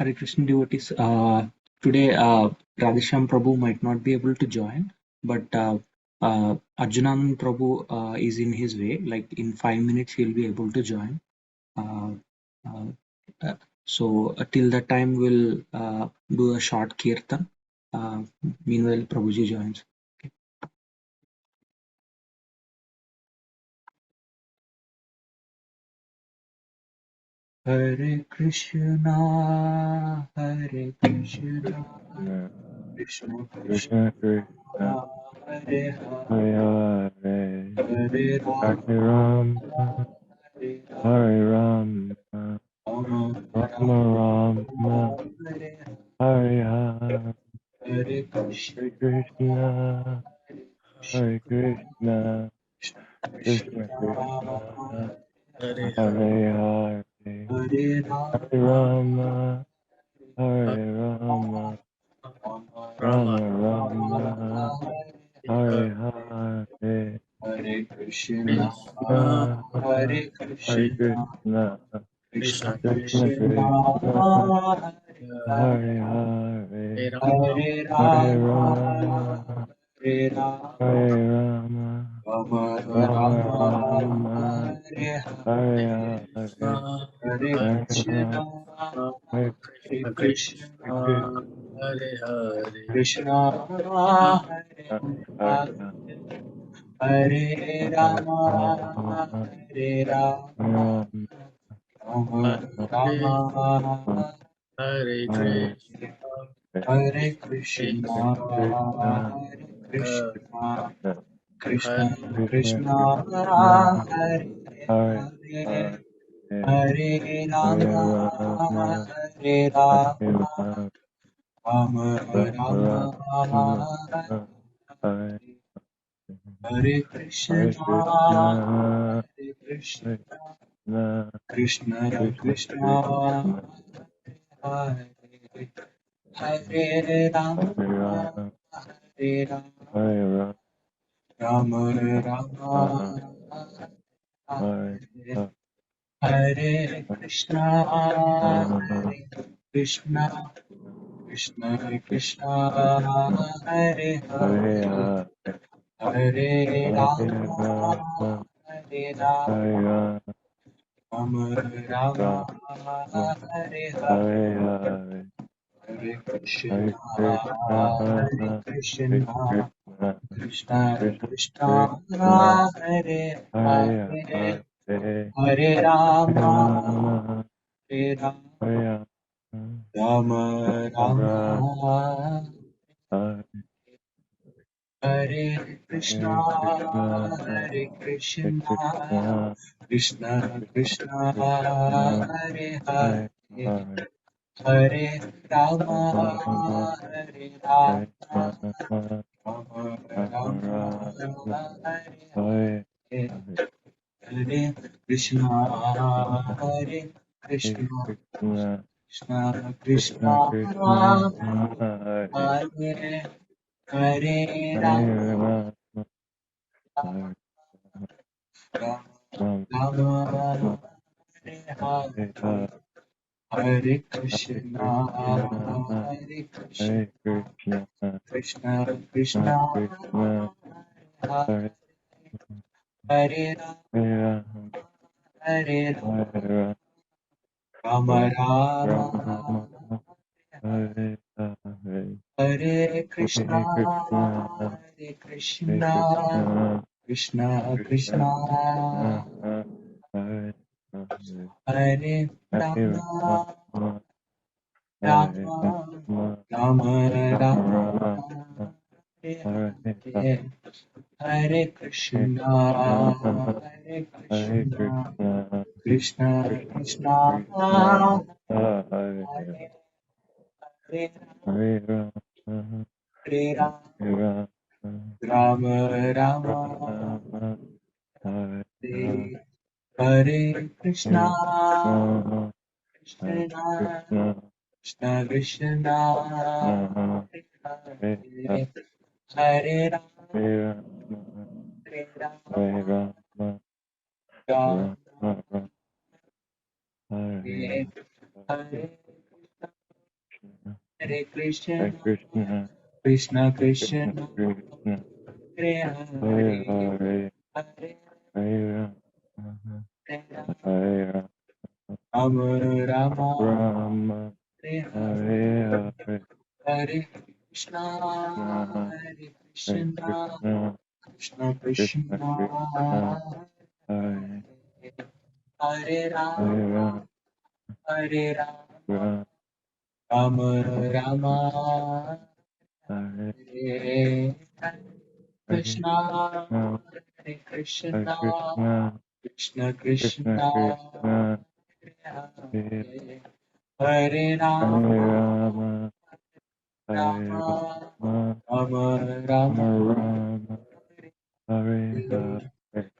Hare Krishna devotees. Today, Radhesham Prabhu might not be able to join, but Arjunand Prabhu is in his way. Like in 5 minutes, he'll be able to join. Uh, uh, uh, so till that time, we'll do a short kirtan. Meanwhile, Prabhuji joins. Hare Krishna, Hare Krishna, Krishna Krishna Krishna, Krishna, Hare Hare Hare, Hare Rama, Hare Rama, Hare Hare Rama, Rama, Rama Rama, Hare Hare Hare, Hare Hare Krishna, Krishna, Hare Krishna, Krishna Krishna Krishna, Hare Hare Hare, Hare Hare Rama, Hare Rama, Rama Rama Rama, Hare Hare, Hare Krishna, Krishna Krishna, Hare Hare Krishna, Krishna, Krishna Krishna Krishna Krishna, Krishna, Hare Hare Hare Hare, Rama Hare Hare Rama, Rama, Hare Rama, Hare Rama, Rama Rama Rama, Rama, Hare Hare Krishna Hare, Hare Hare Krishna, Rama, Hare Hare Krishna Krishna, Krishna Hare Hare Krishna Rama Hare Hare, Hare Hare Rama, Rama, Hare Rama, Rama Rama Hare Rama, Hare Hare, Krishna Hare Krishna Krishna, Krishna, Hare Krishna, Krishna Hare Krishna Krishna, Krishna, Hare Hare Hare, Hare, Hare Hare Rama, Rama, Hare Hare Rama, Rama, Rama Rama Rama, Rama, Hare Hare Krishna, Hare Krishna, Hare Krishna, Hare Krishna, Krishna Krishna Krishna, Krishna, Hare Hare Rama, Hare Rama, Hare Rama, Hare Rama Rama, Rama, Hare Hare Krishna, Rama, Hare Krishna, Krishna Krishna, Hare Hare, Hare Hare Hare Rama, Rama, Hare Rama, Hare Rama Rama, Rama, Hare Hare Hare, Hare, Hare Krishna, Hare Krishna, Hare Hare Krishna, Krishna, Krishna Krishna Krishna, Krishna, Hare Hare Hare, Hare, Hare Hare Rama, Rama, Hare Rama, Hare Rama Rama, Rama, Hare Hare Krishna, Krishna, Hare Hare Krishna, Krishna, Krishna Krishna Krishna, Krishna, Hare Hare Hare, Hare, Hare Rama, Rama, Hare Hare Rama, Rama, Rama Rama Rama, Rama, Hare Hare Hare, Hare Krishna, Hare Hare Krishna, Krishna, Krishna Krishna Krishna, Krishna, Hare Hare Hare Hare Rama, Rama, Hare Rama Rama, Rama, Hare Hare Hare, Hare Hare Krishna, Krishna, Hare Krishna, Hare Krishna, Krishna Krishna Krishna, Krishna, Hare Hare Rama, Hare Hare Hare Rama, Rama, Rama, Hare Hare, Hare Krishna, Hare Krishna, Hare Hare Krishna, Krishna, Krishna Krishna Krishna, Krishna, Hare Hare, Hare Hare Rama, Rama, Hare Rama, Rama, Rama Rama Rama, Rama, Hare Hare Hare, Hare Krishna, Krishna, Hare Hare Krishna, Krishna, Krishna Krishna Krishna, Krishna, Hare Hare Hare, Hare Rama, Hare Rama, Hare Rama Rama, Rama, Hare Hare Hare Krishna, Hare Krishna, Hare Krishna Krishna, Krishna Krishna, Hare Hare Hare Rama, Rama, Hare Rama, Hare Rama, Rama Rama Rama, Hare Hare Hare, Hare Krishna, Hare Krishna, Krishna Krishna, Krishna Krishna, Hare Hare Hare, Hare, Hare Hare Rama, Hare Rama, Rama, Rama, Hare Hare Hare, Hare Krishna, Krishna, Hare Hare Krishna, Krishna, Krishna Krishna Krishna, Krishna, Hare Hare Hare Rama, Rama, Hare Rama, Rama, Rama Rama, Hare Hare Hare Krishna, Krishna, Hare Hare Krishna, Krishna, Krishna Krishna Krishna, Krishna, Hare Hare Hare Hare Rama, Rama, Hare Rama, Rama, Rama Rama, Rama Rama, Hare Hare,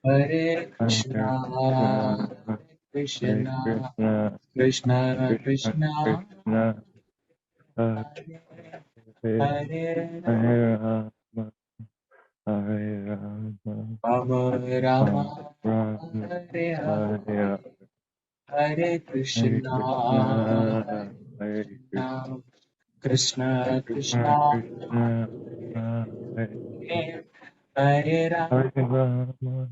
Hare Krishna, Hare Krishna, Hare Hare Krishna, Krishna, Krishna Krishna Krishna, Krishna, Hare Hare, Hare Hare Rama, Hare Rama, Rama, Rama, Rama Rama, Hare Hare Hare Hare Krishna, Krishna, Hare Krishna, Krishna Krishna Krishna Krishna, Krishna, Hare Hare Rama,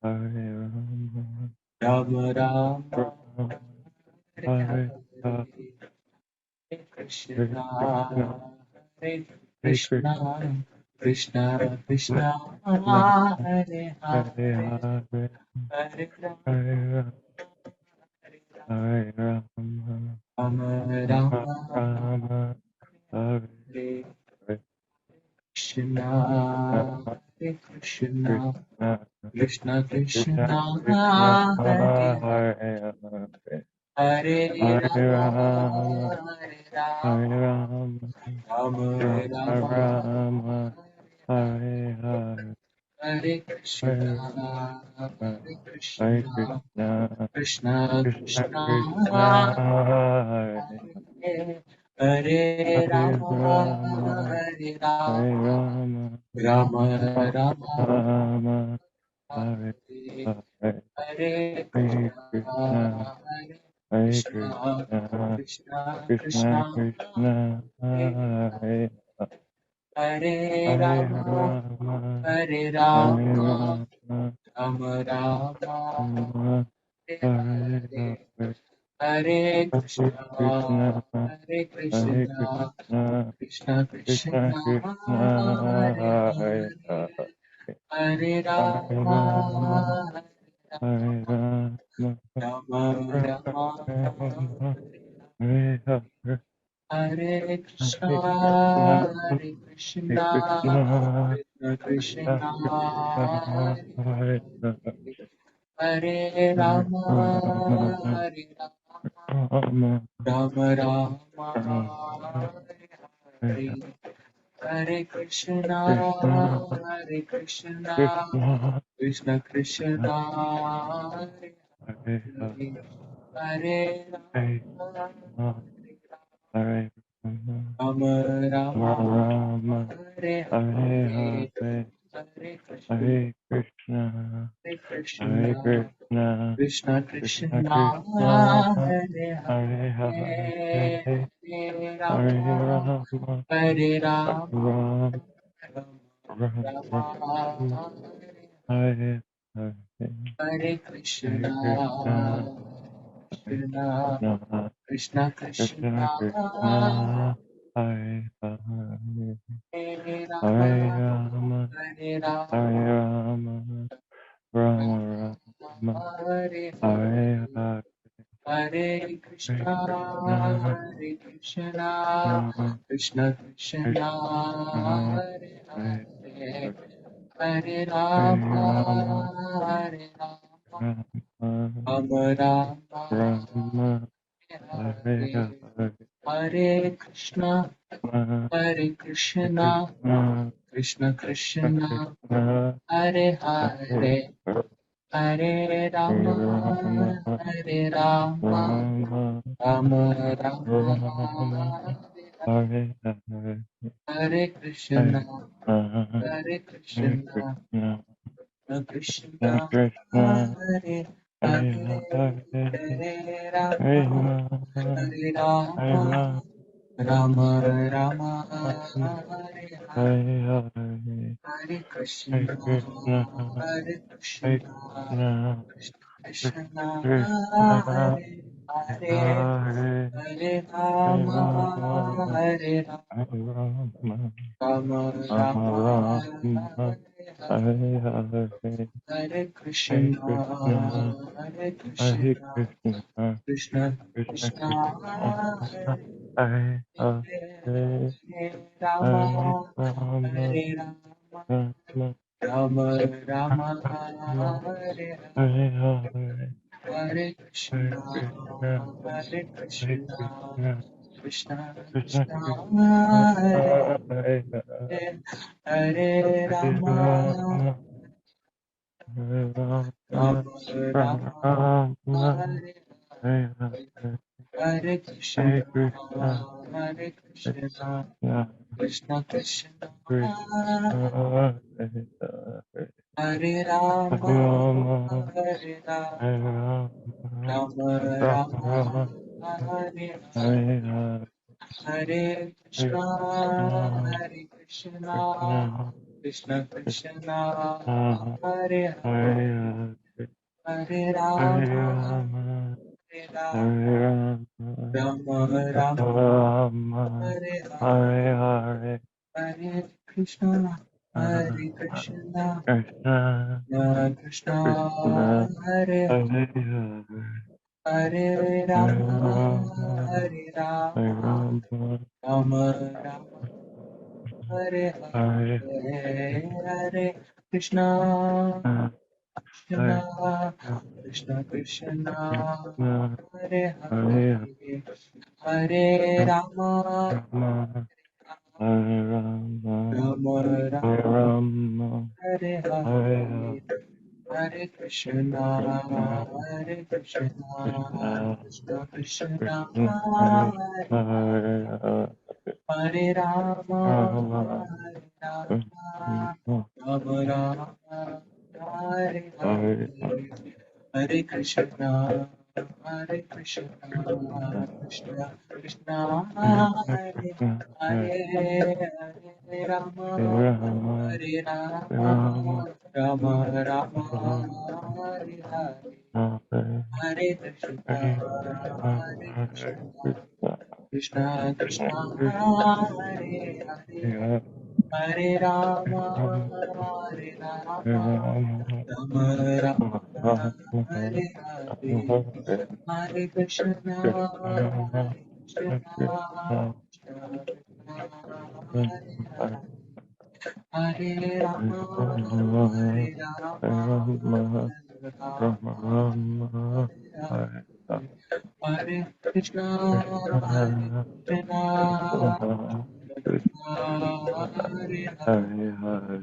Hare Rama, Hare Rama, Rama Rama, Rama Hare Hare Hare Krishna, Hare Hare Krishna, Krishna Krishna, Krishna, Hare Hare Hare, Hare, Hare Hare Rama, Hare Rama, Rama Rama Rama, Rama, Hare Hare Hare, Krishna, Rama Hare Krishna, Krishna, Krishna Krishna Krishna, Krishna, Hare Hare Hare, Hare Hare Rama, Rama, Hare Rama, Hare Rama, Rama Rama Rama, Rama, Hare Hare, Hare Krishna, Hare Rama, Hare Hare Krishna, Krishna, Krishna Krishna Krishna, Krishna, Hare Hare Hare Rama, Rama, Hare Hare Rama, Rama, Rama Rama Rama, Rama, Hare Hare Hare, Hare Hare Krishna, Krishna, Hare Hare Krishna, Krishna, Krishna Krishna Krishna, Krishna, Hare Hare Hare Rama, Rama, Hare Hare Rama, Rama, Rama Rama, Rama, Hare Hare Hare, Hare, Hare Hare Krishna, Krishna, Hare Hare Krishna, Krishna, Krishna Krishna Krishna, Krishna, Hare Hare Hare, Hare, Hare Hare Rama, Rama, Hare Hare Rama, Rama, Rama, Rama, Hare Hare, Hare Hare Krishna, Krishna, Hare Hare Krishna, Krishna, Krishna Krishna Krishna, Krishna, Hare Hare, Hare Hare Rama, Rama, Hare Rama, Rama, Rama Rama, Rama, Hare Hare Hare Krishna, Krishna, Hare Krishna, Krishna, Krishna Krishna, Krishna, Hare Hare, Hare Hare Hare Rama, Rama, Hare Rama, Rama Rama, Rama, Hare Hare Hare, Hare, Hare Krishna, Hare Krishna, Hare Hare Krishna, Krishna, Krishna Krishna Krishna, Krishna, Hare Hare Hare, Hare, Hare Hare Rama, Rama, Hare Rama, Ram, Ram, Ram, Rama, Hare Hare, Hare Hare Krishna, Krishna, Hare Krishna, Krishna, Krishna Krishna, Krishna Krishna, Hare Hare, Hare Hare Rama, Rama, Hare Rama, Hare Rama, Rama Rama, Hare Hare Hare, Hare, Hare Hare Krishna, Krishna, Hare Krishna, Rama, Krishna Krishna, Krishna, Hare Hare Hare, Hare, Hare Hare Rama, Rama, Hare Rama, Rama, Rama Rama, Rama, Hare Hare Hare, Hare Krishna, Krishna, Hare Hare Krishna, Krishna, Krishna Hare Krishna, Krishna, Hare Hare Hare, Hare, Hare Rama, Rama, Hare Rama, Rama, Rama Rama, Rama, Hare Hare, Hare Hare Krishna, Krishna, Hare Hare Krishna, Krishna, Krishna Krishna, Krishna, Hare Hare Hare, Hare, Hare Hare Rama, Rama, Hare Hare Rama, Rama, Rama Rama Hare Hare Hare Hare, Hare Hare Krishna Krishna, Hare Hare Krishna Krishna, Krishna Krishna Krishna, Hare Hare Hare Hare Hare Rama Rama, Hare Rama Hare Rama, Rama Rama Rama Rama, Hare Hare Hare Hare, Hare Hare Krishna Krishna, Hare Hare Krishna Krishna, Krishna Krishna Krishna Krishna, Hare Hare Hare, Hare Rama Hare Rama, Hare Rama Rama Rama Rama Rama, Hare Hare Hare, Hare Hare Krishna Krishna, Hare Hare Krishna Krishna, Krishna Krishna Krishna Krishna, Hare Hare Hare Hare Rama Rama, Hare Rama, Rama Rama Rama Rama, Hare Hare Hare, Hare Hare Krishna Krishna, Hare Hare Krishna Krishna, Krishna Krishna Krishna, Hare Hare, Hare Hare Rama Rama, Hare Hare Rama Rama, Rama Rama Rama, Rama Hare Hare Hare, Hare Hare Krishna Krishna, Hare Krishna Krishna, Krishna Krishna Krishna, Hare Hare Hare, Hare Hare Rama Rama, Hare Rama Hare Rama, Rama Rama Rama, Hare Hare Hare Hare, Hare Krishna Hare Hare Krishna Krishna, Krishna Krishna, Hare Hare Hare, Hare Hare Rama Rama, Hare Hare Rama Rama, Rama Rama Hare Hare Hare Hare Krishna Krishna, Hare Krishna Krishna Krishna Krishna, Hare Hare Hare Hare Rama Rama, Hare Rama, Rama Hare Rama Rama, Hare Hare Hare Hare Krishna Krishna, Hare Krishna Krishna, Krishna Krishna Krishna, Hare Hare Hare Hare Rama Rama, Hare Rama Krishna, Rama Rama Hare Hare Hare Hare Krishna Hare Krishna Krishna, Krishna Krishna Krishna, Hare Krishna, Hare Hare Hare Rama Rama, Hare Rama Rama, Rama Rama Rama, Hare Hare Hare Hare Krishna Hare Krishna, Hare Hare Krishna Krishna, Krishna Krishna Krishna Krishna, Hare Hare Hare Hare Rama Rama, Hare Hare Rama Rama, Rama Rama Rama, Hare Hare Hare Hare Krishna Krishna, Hare Hare Krishna Krishna, Krishna Krishna Hare Hare Hare Hare Rama Rama, Hare Hare Rama Rama, Hare Rama Rama Rama, Hare Hare Hare Hare Krishna Hare Krishna, Krishna Krishna, Krishna Hare Hare Hare,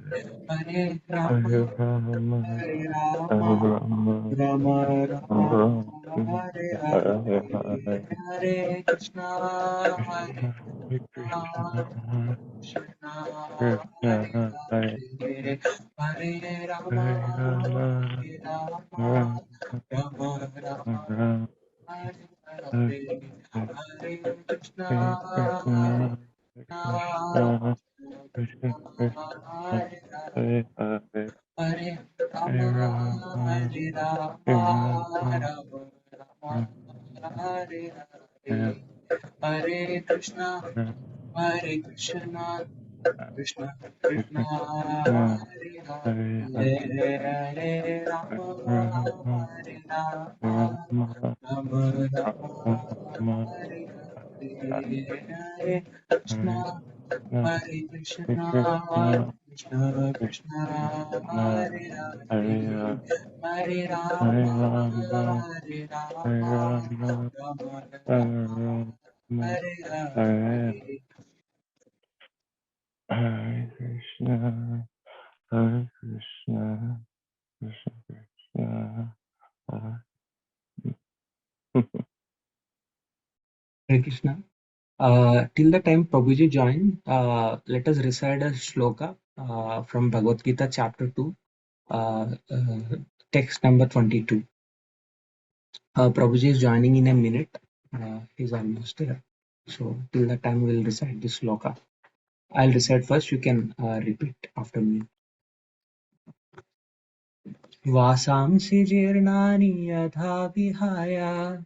Hare Hare Rama Rama, Hare Hare Rama Rama, Rama Rama Rama, Hare Hare Hare Hare, Hare Krishna Hare Krishna, Hare Krishna Krishna, Krishna Hare Krishna, Hare Hare Hare Hare Rama Rama, Hare Rama Rama, Rama Rama Rama, Hare Hare Hare Hare, Hare Hare Krishna Hare Krishna, Hare Krishna, Krishna Krishna, Hare Hare Hare, Hare Hare Rama, Rama, Hare Rama, Hare Rama, Rama Rama, Rama, Hare Hare Hare, Hare Krishna, Krishna, Hare Krishna, Krishna Krishna, Krishna Krishna, Hare Hare Hare, Hare Hare Rama, Rama, Hare Rama, Rama, Rama Rama, Rama, Hare Hare, Hare Hare Krishna, Krishna, Hare Hare Krishna, Krishna, Krishna Krishna Krishna, Krishna, Hare Hare, Hare Hare Hare Rama, Rama, Hare Hare Rama, Rama, Rama Rama, Hare Rama, Hare Hare Hare. Hare Krishna, Hare Krishna, Krishna Krishna, Hare Hare Krishna. Till the time Prabhuji joined, let us recite a shloka from Bhagavad Gita chapter 2, text number 22. Prabhuji is joining in a minute. He's almost here. So till that time we'll recite this sloka. I'll recite first, you can repeat after me. Vasamsi jirnani yatha vihaya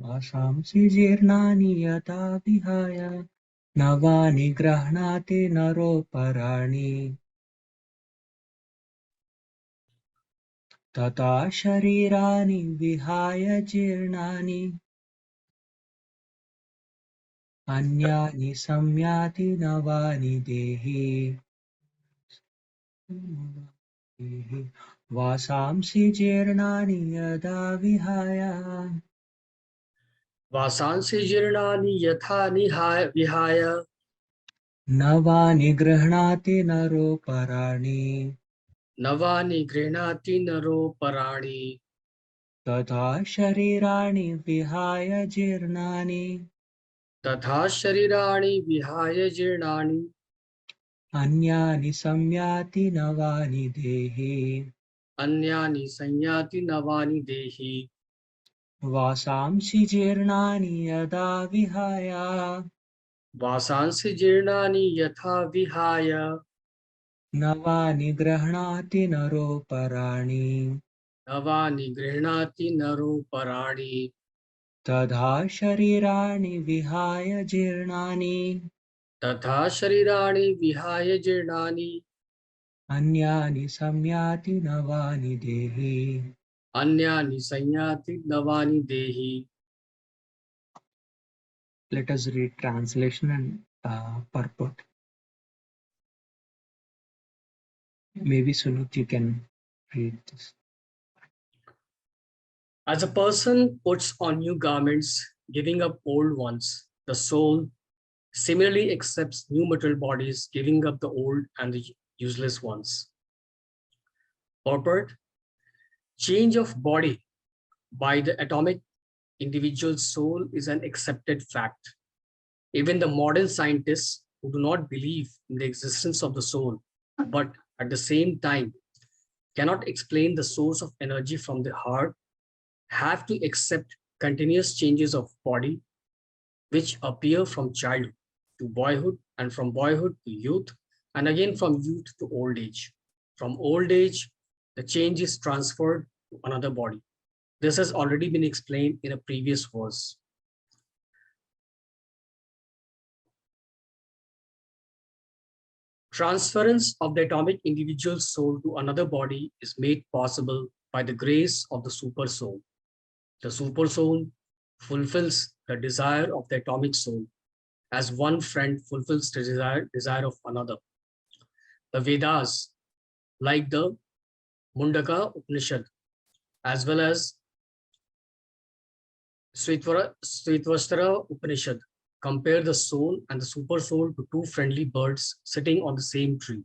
Vasamsi jirnani yatha vihaya Navani grahnati naroparani Tata sharirani vihaya jirnani Anyani samyati navani dehi Vasamsi jirnani yada vihaya वासांसि जीर्णानि यथा विहाय Navani grahnati naroparani नवानि गृह्णाति नरोपराणि Tata sharirani vihaya jirnani तथा शरीराणि विहाय जीर्णानि Anyani samyati navani dehi अन्यानि संयाति नवानि देहि Vasamsi jirnani yada vihaya वासांसि जीर्णानि यथा विहाय Navani grahnati naroparani नवानि गृह्णाति नरोपराणि Tadha sharirani vihaya jirnani तथा शरीराणि विहाय जीर्णानि Anyani samyati navani dehi. अन्यानि संयाति नवानि देहि. Let us read translation and purport. Maybe Sunit, you can read this. As a person puts on new garments, giving up old ones, the soul similarly accepts new material bodies, giving up the old and the useless ones. Purport: change of body by the atomic individual soul is an accepted fact. Even the modern scientists who do not believe in the existence of the soul, but at the same time cannot explain the source of energy from the heart, have to accept continuous changes of body which appear from childhood to boyhood and from boyhood to youth and again from youth to old age. From old age, the change is transferred to another body. This has already been explained in a previous verse. Transference of the atomic individual soul to another body is made possible by the grace of the super soul. The super soul fulfills the desire of the atomic soul as one friend fulfills the desire of another. The Vedas, like the Mundaka Upanishad, as well as Sritvastara Upanishad, compare the soul and the super soul to two friendly birds sitting on the same tree.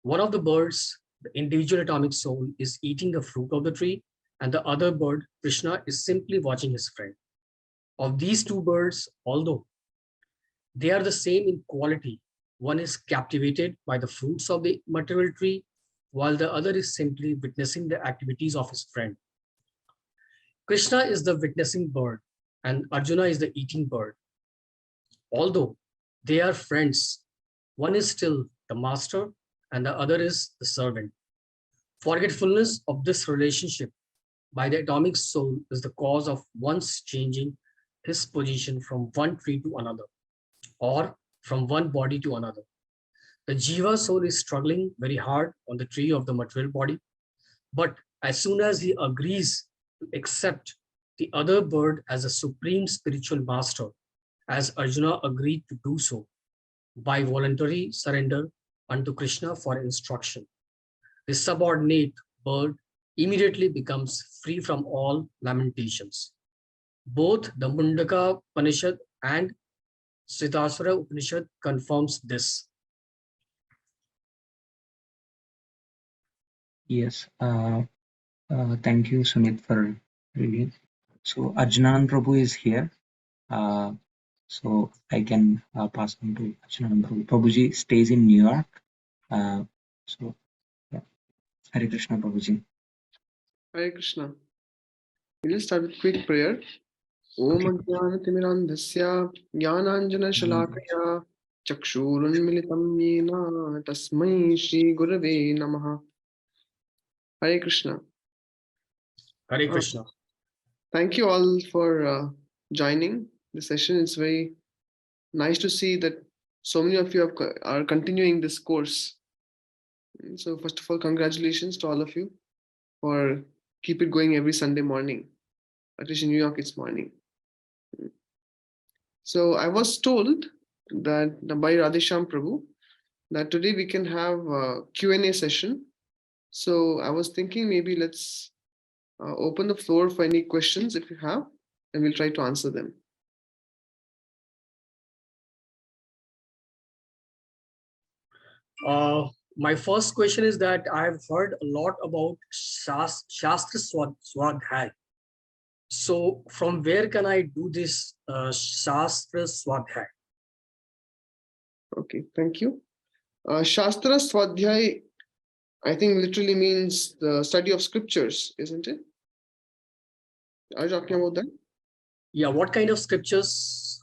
One of the birds, the individual atomic soul, is eating the fruit of the tree, and the other bird, Krishna, is simply watching his friend. Of these two birds, although they are the same in quality, one is captivated by the fruits of the material tree, while the other is simply witnessing the activities of his friend. Krishna is the witnessing bird, and Arjuna is the eating bird. Although they are friends, one is still the master and the other is the servant. Forgetfulness of this relationship by the atomic soul is the cause of one's changing his position from one tree to another or from one body to another. The Jiva soul is struggling very hard on the tree of the material body, but as soon as he agrees to accept the other bird as a supreme spiritual master, as Arjuna agreed to do so by voluntary surrender unto Krishna for instruction, the subordinate bird immediately becomes free from all lamentations. Both the Mundaka Upanishad and Sitasvara Upanishad confirms this. Yes. Thank you, Sunit, for reading. So Arjunand Prabhu is here. So I can pass on to Arjunand Prabhu. Prabhuji stays in New York. So yeah. Hare Krishna, Prabhuji. Hare Krishna. We'll start with quick prayer. Om Ajnanatimirandhasya Jnananjanashalakaya Chakshurunmilitam Yena Tasmai Shri Gurave Namaha. Hare Krishna. Hare Krishna. Thank you all for joining the session. It's very nice to see that so many of you are continuing this course. So first of all, congratulations to all of you for keep it going every Sunday morning. At least in New York, it's morning. So I was told that by Radhesham Prabhu that today we can have a Q&A session. So I was thinking maybe let's open the floor for any questions if you have, and we'll try to answer them. My first question is that I've heard a lot about Shastra Swadhyay. So from where can I do this Shastra Swadhyay? Okay, thank you. Shastra Swadhyay, I think literally means the study of scriptures, isn't it? Are you talking about that? Yeah, what kind of scriptures?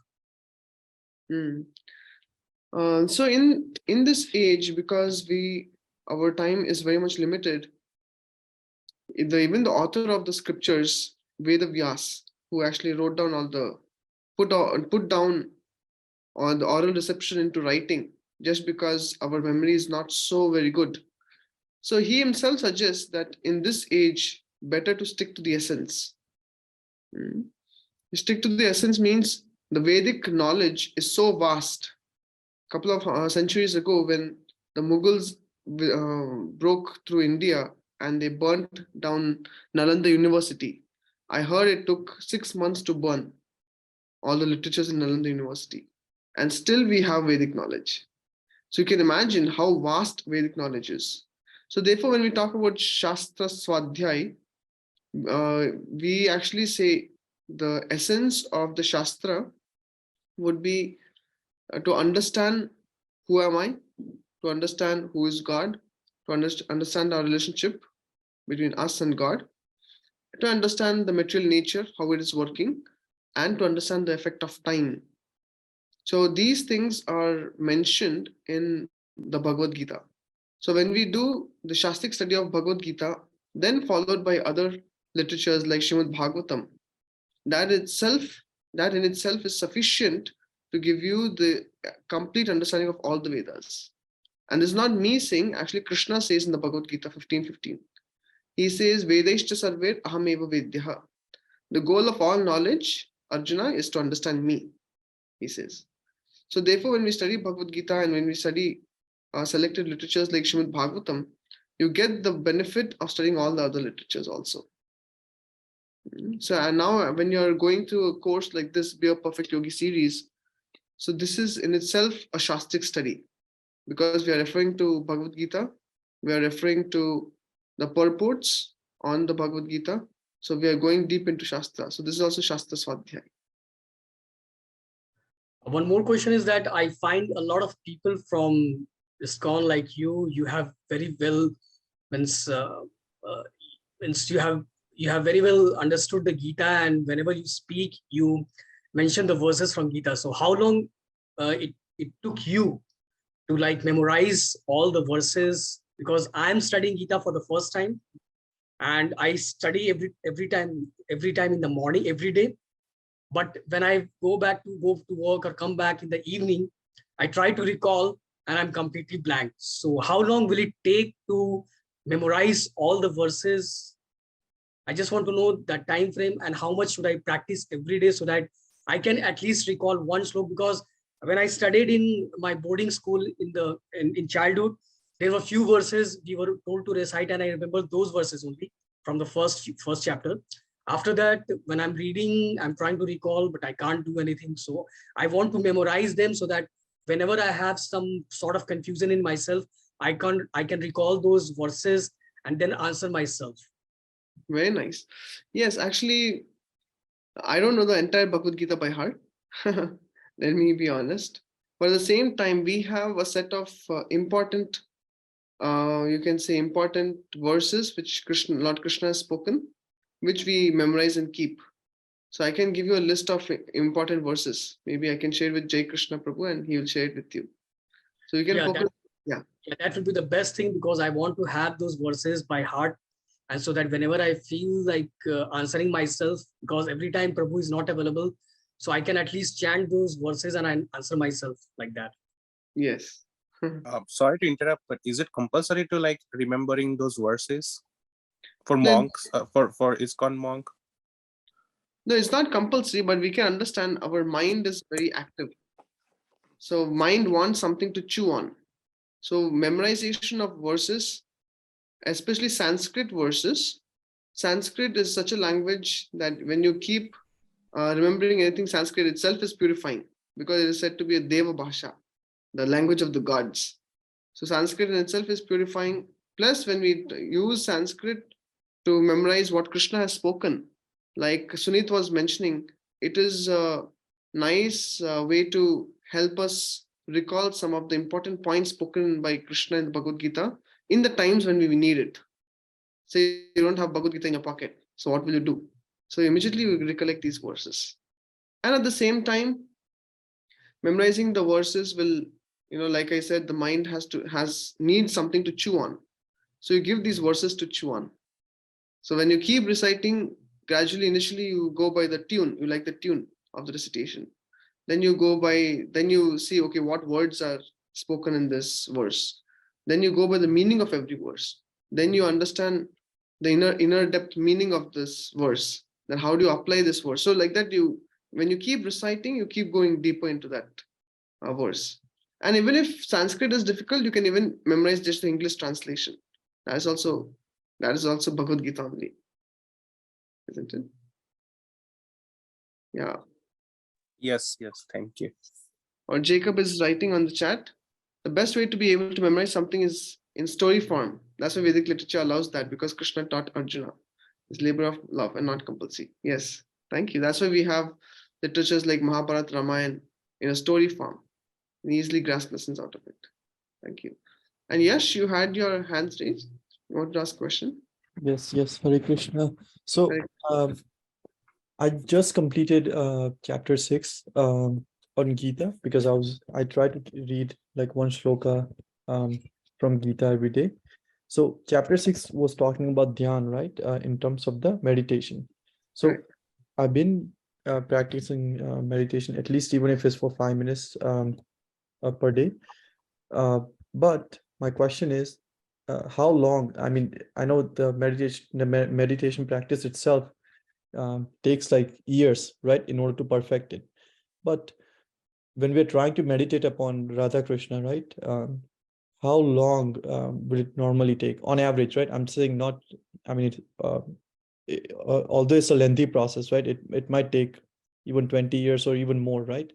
So in this age, because our time is very much limited, even the author of the scriptures, Veda Vyas, who actually wrote down all the put down on the oral reception into writing, just because our memory is not so very good. So he himself suggests that in this age, better to stick to the essence. Stick to the essence means the Vedic knowledge is so vast. A couple of centuries ago, when the Mughals broke through India and they burnt down Nalanda University, I heard it took 6 months to burn all the literatures in Nalanda University. And still we have Vedic knowledge. So you can imagine how vast Vedic knowledge is. So therefore, when we talk about Shastra Swadhyay, we actually say the essence of the Shastra would be to understand who am I, to understand who is God, to understand our relationship between us and God, to understand the material nature, how it is working, and to understand the effect of time. So these things are mentioned in the Bhagavad Gita. So when we do the Shastic study of Bhagavad Gita, then followed by other literatures like Srimad Bhagavatam, that in itself is sufficient to give you the complete understanding of all the Vedas. And this is not me saying, actually Krishna says in the Bhagavad Gita 15:15. He says, Vedaishcha sarver ahameva vedyaha. The goal of all knowledge, Arjuna, is to understand me, he says. So therefore, when we study Bhagavad Gita and when we study selected literatures like Srimad Bhagavatam, you get the benefit of studying all the other literatures also. So and now when you're going through a course like this, Be a Perfect Yogi series, so this is in itself a Shastic study, because we are referring to Bhagavad Gita, we are referring to the purports on the Bhagavad Gita, so we are going deep into Shastra. So this is also Shastra Swadhyay. One more question is that I find a lot of people from ISKCON like you have very well, means you have very well understood the Gita, and whenever you speak, you mention the verses from Gita. So how long it took you to like memorize all the verses? Because I'm studying Gita for the first time, and I study every time in the morning, every day. But when I go to work or come back in the evening, I try to recall and I'm completely blank. So how long will it take to memorize all the verses? I just want to know that time frame and how much should I practice every day so that I can at least recall one slok. Because when I studied in my boarding school in childhood, there were few verses we were told to recite, and I remember those verses only from the first chapter. After that, when I'm reading, I'm trying to recall, but I can't do anything. So I want to memorize them so that whenever I have some sort of confusion in myself, I can recall those verses and then answer myself. Very nice. Yes, actually, I don't know the entire Bhagavad Gita by heart. Let me be honest. But at the same time, we have a set of important, you can say important verses which Lord Krishna has spoken, which we memorize and keep. So I can give you a list of important verses. Maybe I can share with Jai Krishna Prabhu and he will share it with you. So you can Yeah, focus. yeah, that will be the best thing, because I want to have those verses by heart. And so that whenever I feel like answering myself, because every time Prabhu is not available, so I can at least chant those verses and I answer myself like that. Yes. Sorry to interrupt, but is it compulsory to like remembering those verses for No, monks, for ISKCON monk? no, it's not compulsory, but we can understand our mind is very active. So mind wants something to chew on. So memorization of verses, especially Sanskrit verses. Sanskrit is such a language that when you keep remembering anything, Sanskrit itself is purifying, because it is said to be a Deva Bhasha, the language of the gods. So Sanskrit in itself is purifying. Plus, when we use Sanskrit to memorize what Krishna has spoken, like Sunit was mentioning, it is a nice way to help us recall some of the important points spoken by Krishna in the Bhagavad Gita in the times when we need it. Say you don't have Bhagavad Gita in your pocket, so what will you do? So immediately we recollect these verses. And at the same time, memorizing the verses will, like I said, the mind needs something to chew on. So you give these verses to chew on. So when you keep reciting, gradually, initially you go by the tune, you like the tune of the recitation. Then you see, okay, what words are spoken in this verse. Then you go by the meaning of every verse. Then you understand the inner depth meaning of this verse. Then how do you apply this verse? So like that, when you keep reciting, you keep going deeper into that verse. And even if Sanskrit is difficult, you can even memorize just the English translation. That is also Bhagavad Gita only, isn't it? Yeah. Yes, thank you. Or Jacob is writing on the chat, the best way to be able to memorize something is in story form. That's why Vedic literature allows that, because Krishna taught Arjuna. It's labor of love and not compulsory. Yes, thank you. That's why we have literatures like Mahabharata, Ramayana in a story form. We easily grasp lessons out of it. Thank you. And Yash, you had your hands raised. You want to ask a question? Yes, Hare Krishna. So Hare- I just completed chapter 6 on Gita, because I tried to read like one shloka from Gita every day. So chapter 6 was talking about dhyan, right? In terms of the meditation. So Right. I've been practicing meditation, at least even if it's for 5 minutes per day. But my question is, how long? I mean, I know the meditation practice itself takes like years, right, in order to perfect it. But when we're trying to meditate upon Radha Krishna, right, how long will it normally take on average, right? I'm saying not, I mean, although it's a lengthy process, right, it might take even 20 years or even more, right?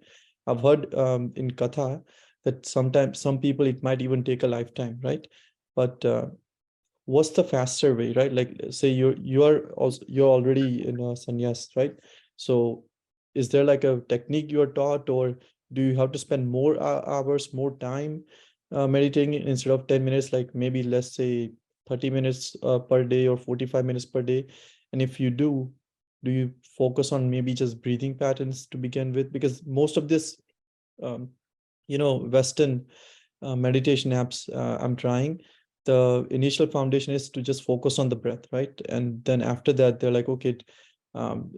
I've heard in Katha that sometimes some people it might even take a lifetime, right? But what's the faster way, right? Like say you're already in a sannyas, right? So is there like a technique you're taught, or do you have to spend more hours, more time meditating instead of 10 minutes, like maybe let's say 30 minutes per day or 45 minutes per day? And if you do you focus on maybe just breathing patterns to begin with? Because most of this Western meditation apps I'm trying, the initial foundation is to just focus on the breath, right? And then after that they're like, okay,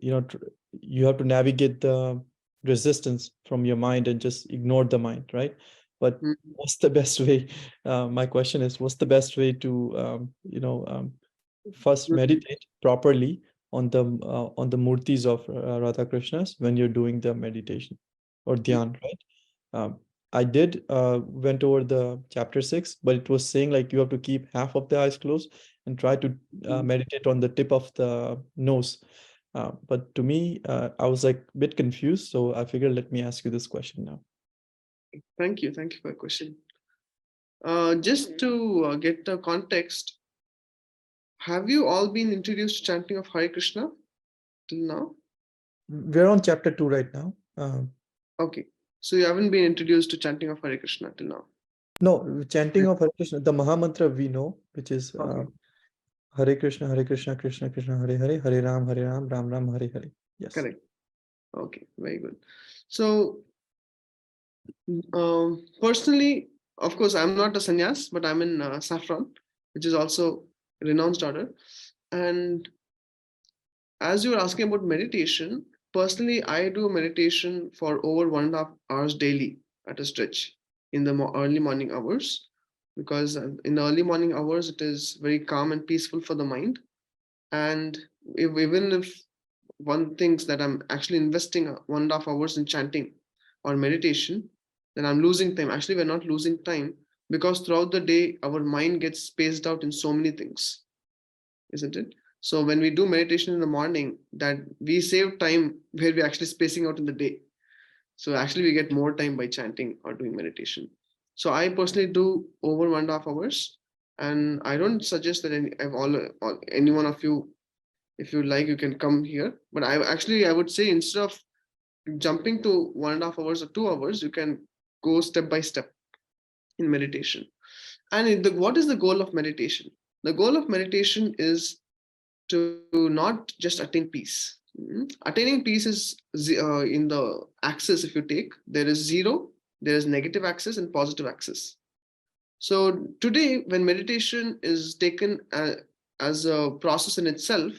you have to navigate the resistance from your mind and just ignore the mind, right? But what's the best way? My question is, what's the best way to first meditate properly on the murtis of Radha Krishnas when you're doing the meditation or dhyan, right? I did went over the chapter 6, but it was saying like you have to keep half of the eyes closed and try to meditate on the tip of the nose. But to me, I was like a bit confused, so I figured let me ask you this question now. Thank you for your question. Just to get the context, have you all been introduced to chanting of Hare Krishna till now? We're on chapter 2 right now. Okay, so you haven't been introduced to chanting of Hare Krishna till now? No, chanting of Hare Krishna, the Mahamantra we know, which is Okay. Hare Krishna, Krishna Krishna, Hare Hare, Hare Ram, Ram Ram, Hare Hare. Yes. Correct. Okay, very good. So personally, of course, I'm not a sannyas, but I'm in saffron, which is also a renounced order. And as you were asking about meditation, personally, I do meditation for over 1.5 hours daily at a stretch in the early morning hours, because in the early morning hours, it is very calm and peaceful for the mind. And even if one thinks that I'm actually investing 1.5 hours in chanting or meditation, then I'm losing time. Actually, we're not losing time, because throughout the day, our mind gets spaced out in so many things, isn't it? So when we do meditation in the morning, that we save time where we're actually spacing out in the day. So actually we get more time by chanting or doing meditation. So I personally do over 1.5 hours, and I don't suggest that any one of you, if you like, you can come here. But I would say, instead of jumping to 1.5 hours or 2 hours, you can go step by step in meditation. And what is the goal of meditation? The goal of meditation is to not just attain peace. Attaining peace is in the axis. If you take, there is zero, there is negative axis and positive axis. So today, when meditation is taken as a process in itself,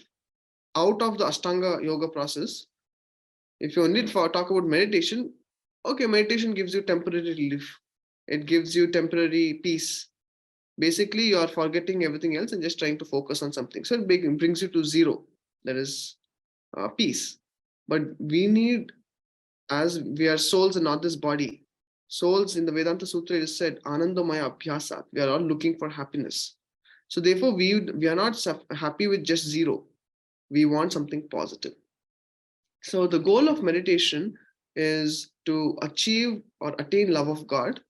out of the Ashtanga yoga process, if you only talk about meditation, okay, meditation gives you temporary relief, it gives you temporary peace. Basically, you are forgetting everything else and just trying to focus on something. So it brings you to zero, that is peace. But we need, as we are souls and not this body, souls in the Vedanta Sutra is said, Anandamaya Abhyasat. We are all looking for happiness. So therefore, we are not happy with just zero. We want something positive. So the goal of meditation is to achieve or attain love of God.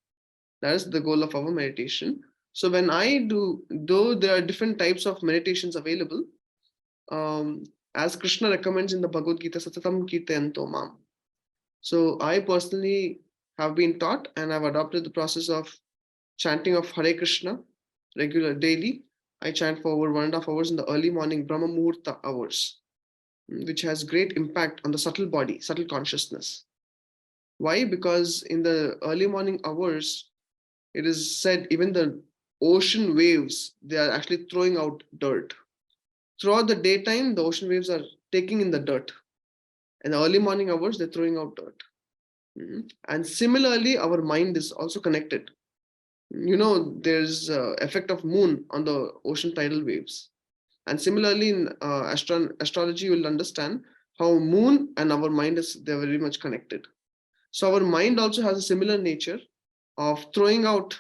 That is the goal of our meditation. So when I do, though there are different types of meditations available, as Krishna recommends in the Bhagavad Gita, Satatam Kirtayanto Mam. So I personally have been taught and I've adopted the process of chanting of Hare Krishna regular daily. I chant for over 1.5 hours in the early morning Brahma Muhurta hours, which has great impact on the subtle body, subtle consciousness. Why? Because in the early morning hours, it is said even the ocean waves, they are actually throwing out dirt. Throughout the daytime, the ocean waves are taking in the dirt. In the early morning hours, they're throwing out dirt. And similarly, our mind is also connected. There's effect of moon on the ocean tidal waves. And similarly, in astrology, you will understand how moon and our mind they're very much connected. So our mind also has a similar nature of throwing out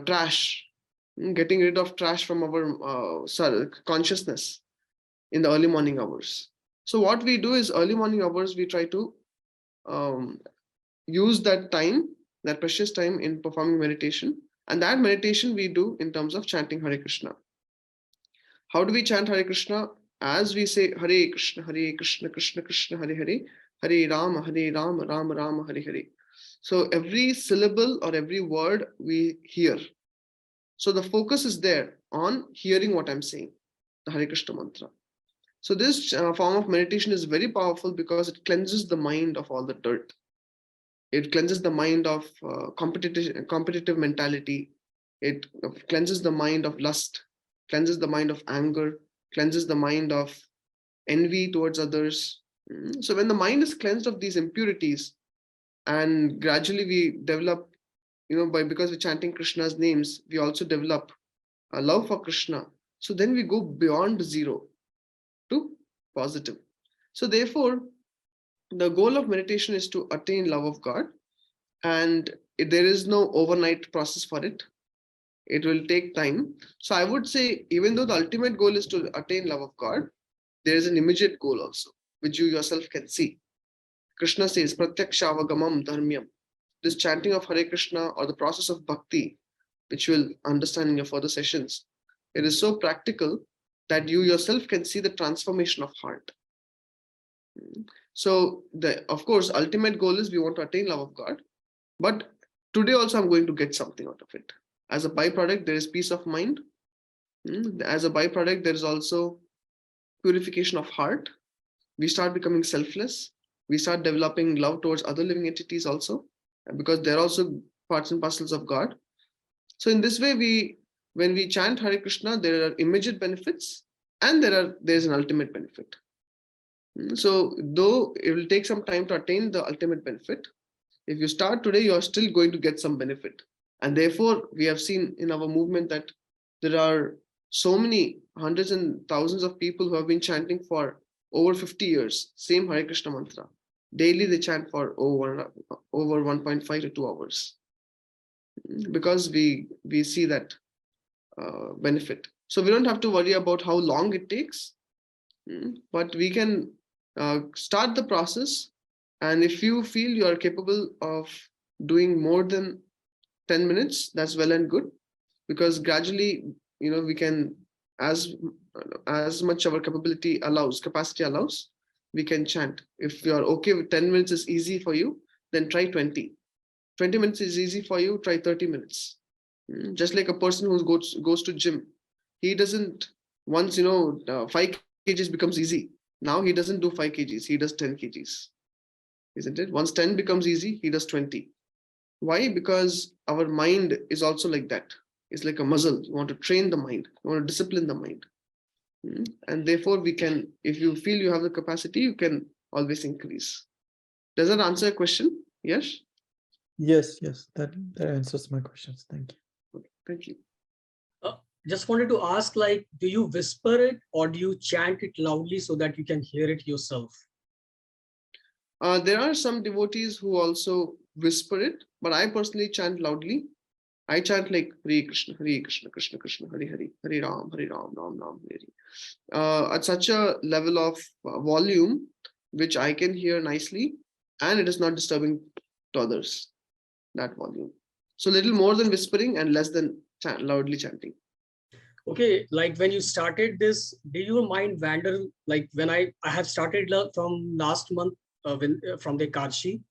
trash, getting rid of trash from our consciousness in the early morning hours. So what we do is, early morning hours, we try to use that time, that precious time, in performing meditation. And that meditation we do in terms of chanting Hare Krishna. How do we chant Hare Krishna? As we say Hare Krishna, Krishna Krishna, Hare Hare, Hare Rama, Rama Rama, Hare Hare. So every syllable or every word we hear. So the focus is there on hearing what I'm saying, the Hare Krishna mantra. So this form of meditation is very powerful because it cleanses the mind of all the dirt. It cleanses the mind of competitive mentality. It cleanses the mind of lust, cleanses the mind of anger, cleanses the mind of envy towards others. So when the mind is cleansed of these impurities, and gradually we develop, because we're chanting Krishna's names, we also develop a love for Krishna. So then we go beyond zero to positive. So therefore, the goal of meditation is to attain love of God, and there is no overnight process for it. It will take time. So I would say, even though the ultimate goal is to attain love of God, there is an immediate goal also, which you yourself can see. Krishna says, Pratyakshaavagamam dharmyam. This chanting of Hare Krishna, or the process of bhakti, which you will understand in your further sessions, it is so practical that you yourself can see the transformation of heart. So of course, ultimate goal is we want to attain love of God. But today also I'm going to get something out of it. As a byproduct, there is peace of mind. As a byproduct, there is also purification of heart. We start becoming selfless. we start developing love towards other living entities also, because they're also parts and parcels of God. So in this way, when we chant Hare Krishna, there are immediate benefits and there's an ultimate benefit. So though it will take some time to attain the ultimate benefit, if you start today, you are still going to get some benefit. And therefore, we have seen in our movement that there are so many hundreds and thousands of people who have been chanting for over 50 years, same Hare Krishna mantra. Daily they chant for over 1.5 to 2 hours, because we see that benefit. So we don't have to worry about how long it takes, but we can start the process. And if you feel you are capable of doing more than 10 minutes, that's well and good, because gradually, we can, as much our capacity allows, we can chant. If you are okay with 10 minutes is easy for you, then try 20. 20 minutes is easy for you, try 30 minutes. Just like a person who goes to gym, he doesn't, once 5 kgs becomes easy, now he doesn't do 5 kgs, he does 10 kgs, isn't it? Once 10 becomes easy, he does 20. Why? Because our mind is also like that. It's like a muscle. You want to train the mind, you want to discipline the mind. And therefore we can, if you feel you have the capacity, you can always increase. Does that answer your question? Yes? Yes, that answers my questions. Thank you. Okay, thank you. Just wanted to ask, like, do you whisper it or do you chant it loudly so that you can hear it yourself? There are some devotees who also whisper it, but I personally chant loudly. I chant like Hare Krishna, Krishna Krishna, Hare Hare, Hare Ram, Ram Ram, Hare Hare. At such a level of volume, which I can hear nicely, and it is not disturbing to others, that volume. So little more than whispering and less than loudly chanting. Okay, like when you started this, did your mind wander? Like when I have started from last month, from the Ekadashi,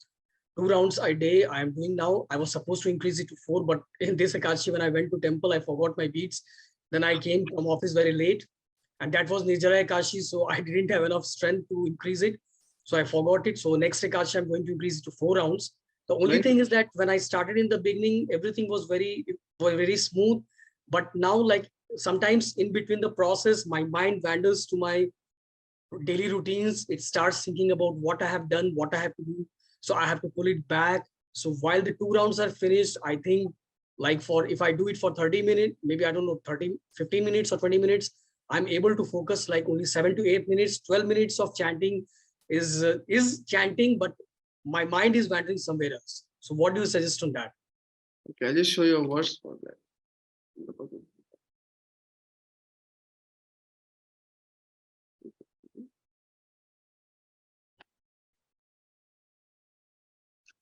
2 rounds a day I am doing now. I was supposed to increase it to 4, but in this Ekadashi, when I went to temple, I forgot my beads. Then I came from office very late, and that was Nirjala Ekadashi, so I didn't have enough strength to increase it. So I forgot it. So next Ekadashi, I'm going to increase it to 4 rounds. The only thing is that when I started in the beginning, everything was very smooth. But now, like sometimes in between the process, my mind wanders to my daily routines. It starts thinking about what I have done, what I have to do. So I have to pull it back. So while the 2 rounds are finished, I think like if I do it for 30 minutes, maybe I don't know, 15 minutes or 20 minutes, I'm able to focus like only 7 to 8 minutes, 12 minutes of chanting is chanting, but my mind is wandering somewhere else. So what do you suggest on that? Okay, I'll just show you a verse for that.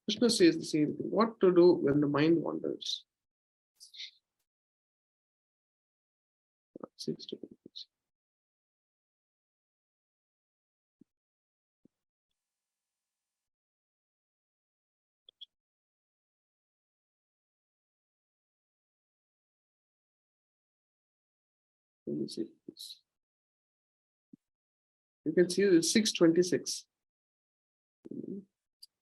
Krishna says the same thing. What to do when the mind wanders? 6 to 8. Let me see this. You can see it's 6:26.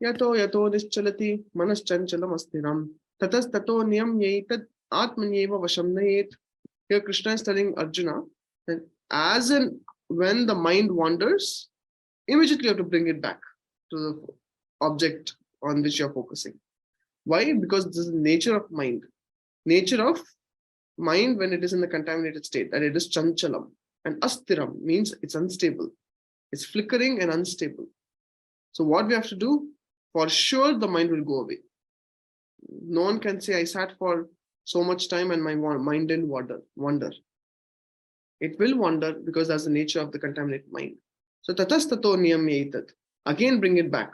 Yato nischalati manaschanchalam astiram tatastato niyamyetad atmanyeva vasham nayet. Here Krishna is telling Arjuna that as and when the mind wanders, immediately you have to bring it back to the object on which you are focusing. Why? Because this is the nature of mind. Nature of mind when it is in the contaminated state, that it is chanchalam. And astiram means it's unstable. It's flickering and unstable. So what we have to do, for sure the mind will go away. No one can say I sat for so much time and my mind didn't wander. It will wander because that's the nature of the contaminated mind. So tatastato niyamyetat. Again bring it back.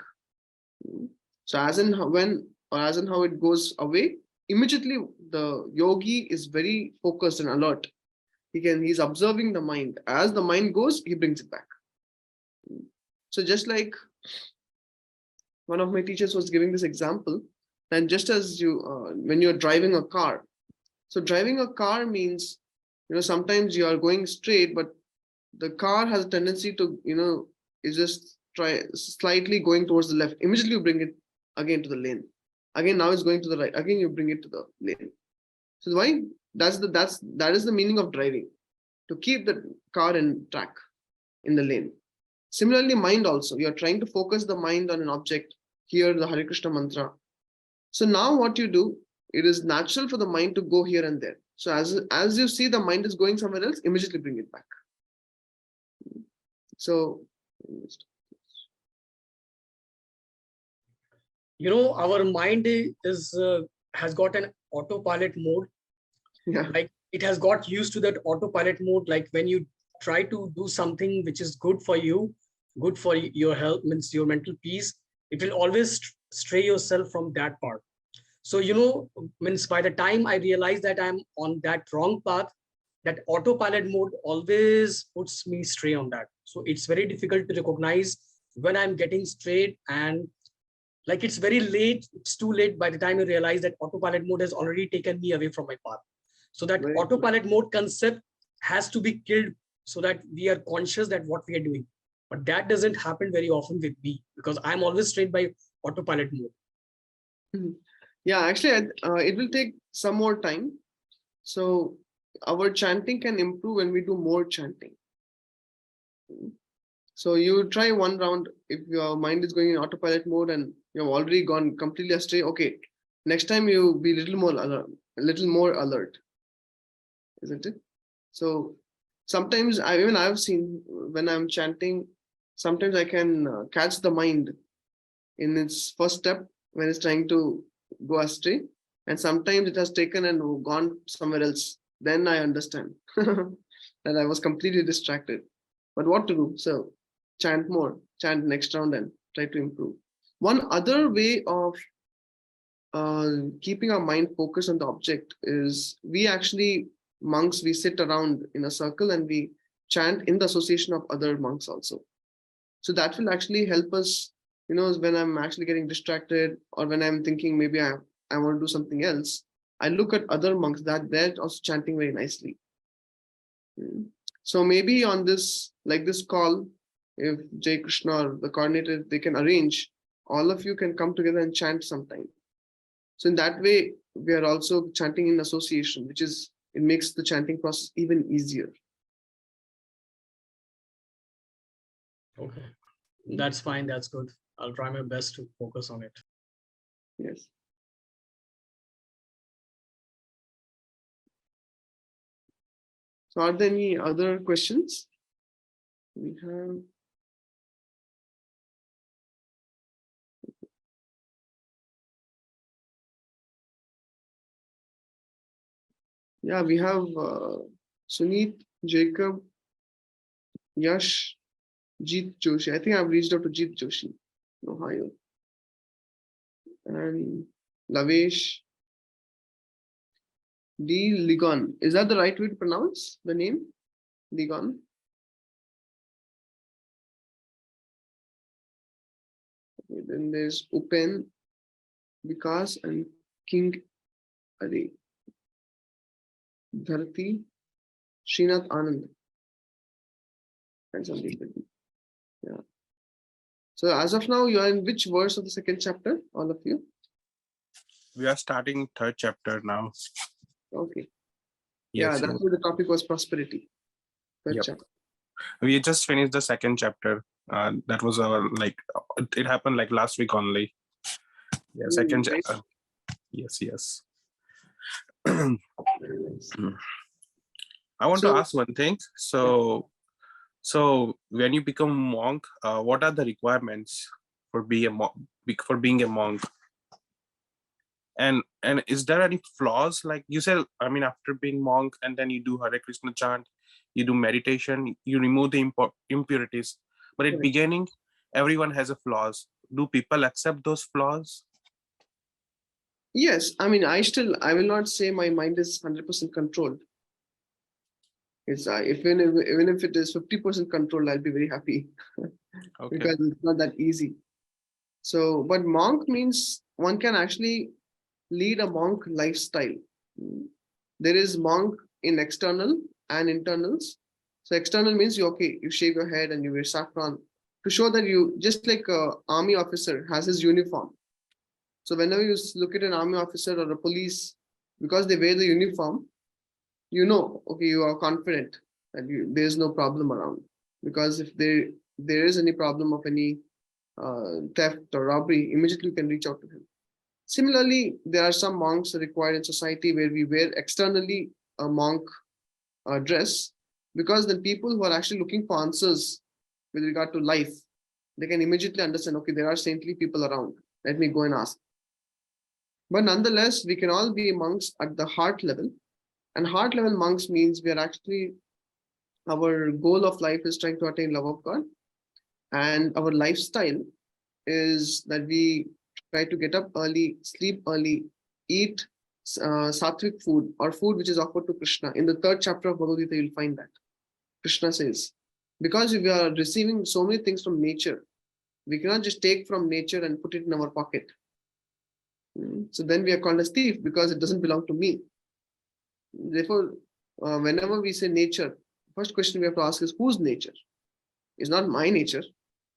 So as and when, or as and how it goes away, immediately the yogi is very focused and alert. He's observing the mind. As the mind goes, he brings it back. So just like one of my teachers was giving this example, and just as you, when you're driving a car, so driving a car means, sometimes you are going straight, but the car has a tendency to, is just slightly going towards the left. Immediately you bring it again to the lane. Again, now it's going to the right. Again, you bring it to the lane. So why? That is the meaning of driving, to keep the car in track, in the lane. Similarly, mind also. You are trying to focus the mind on an object. Here, the Hare Krishna mantra. So now what you do, it is natural for the mind to go here and there. So as you see the mind is going somewhere else, immediately bring it back. So our mind is has got an autopilot mode. yeah, Like it has got used to that autopilot mode. Like when you try to do something which is good for you, good for your health, means your mental peace, it will always stray yourself from that part. So means by the time I realize that I'm on that wrong path, that autopilot mode always puts me stray on that. So it's very difficult to recognize when I'm getting strayed, and like it's very late, it's too late by the time you realize that autopilot mode has already taken me away from my path. So that Right. autopilot mode concept has to be killed so that we are conscious that what we are doing. But that doesn't happen very often with me because I'm always strayed by autopilot mode. Yeah, actually, it will take some more time. So our chanting can improve when we do more chanting. So you try one round. If your mind is going in autopilot mode and you've already gone completely astray, okay, next time you be a little more alert, isn't it? So sometimes I've seen when I'm chanting, sometimes I can catch the mind in its first step when it's trying to go astray, and sometimes it has taken and gone somewhere else. Then I understand that I was completely distracted. But what to do? So chant more, chant next round, and try to improve. One other way of keeping our mind focused on the object is monks, we sit around in a circle and we chant in the association of other monks also. So that will actually help us, when I'm actually getting distracted or when I'm thinking maybe I want to do something else, I look at other monks that they're also chanting very nicely. So maybe on this call, if Jai Krishna or the coordinator, they can arrange, all of you can come together and chant sometime. So in that way, we are also chanting in association, it makes the chanting process even easier. Okay, that's fine. That's good. I'll try my best to focus on it. Yes. So are there any other questions? We have. Yeah, we have Suneet, Jacob, Yash, Jeet Joshi. I think I've reached out to Jeet Joshi in Ohio. And Lavesh, D. Ligon. Is that the right way to pronounce the name? Ligon. Okay, then there's Upen, Vikas, and King Adi. Dharti, Srinath Anand. And Sandeep Reddy. Yeah. So as of now, you are in which verse of the second chapter, all of you? We are starting third chapter now. Okay. Yes, Yeah, that's where the topic was prosperity. Third Yep. chapter. We just finished the second chapter. That was our it happened like last week only. Yeah, second Nice. chapter. Yes. Very nice. I want to So- ask one thing. So when you become a monk, what are the requirements for being a monk? And is there any flaws? Like you said, after being monk and then you do Hare Krishna chant, you do meditation, you remove the impurities. But at Correct. beginning, everyone has a flaws. Do people accept those flaws? Yes, I will not say my mind is 100% controlled. It's even if it is 50% controlled, I'll be very happy. Okay. Because it's not that easy. So, but monk means one can actually lead a monk lifestyle. There is monk in external and internals. So external means you shave your head and you wear saffron. to show that you, just like a army officer has his uniform. So whenever you look at an army officer or a police, because they wear the uniform, you know, okay, you are confident that there is no problem around. Because if there is any problem of any theft or robbery, immediately you can reach out to him. Similarly, there are some monks required in society where we wear externally a monk dress, because then people who are actually looking for answers with regard to life, they can immediately understand, okay, there are saintly people around. Let me go and ask. But nonetheless, we can all be monks at the heart level. And heart level monks means we are actually, our goal of life is trying to attain love of God. And our lifestyle is that we try to get up early, sleep early, eat sattvic food or food which is offered to Krishna. In the 3rd chapter of Bhagavad Gita, you'll find that. Krishna says, because we are receiving so many things from nature, we cannot just take from nature and put it in our pocket. So then we are called as thief because it doesn't belong to me. Therefore, whenever we say nature, first question we have to ask is, whose nature? It's not my nature.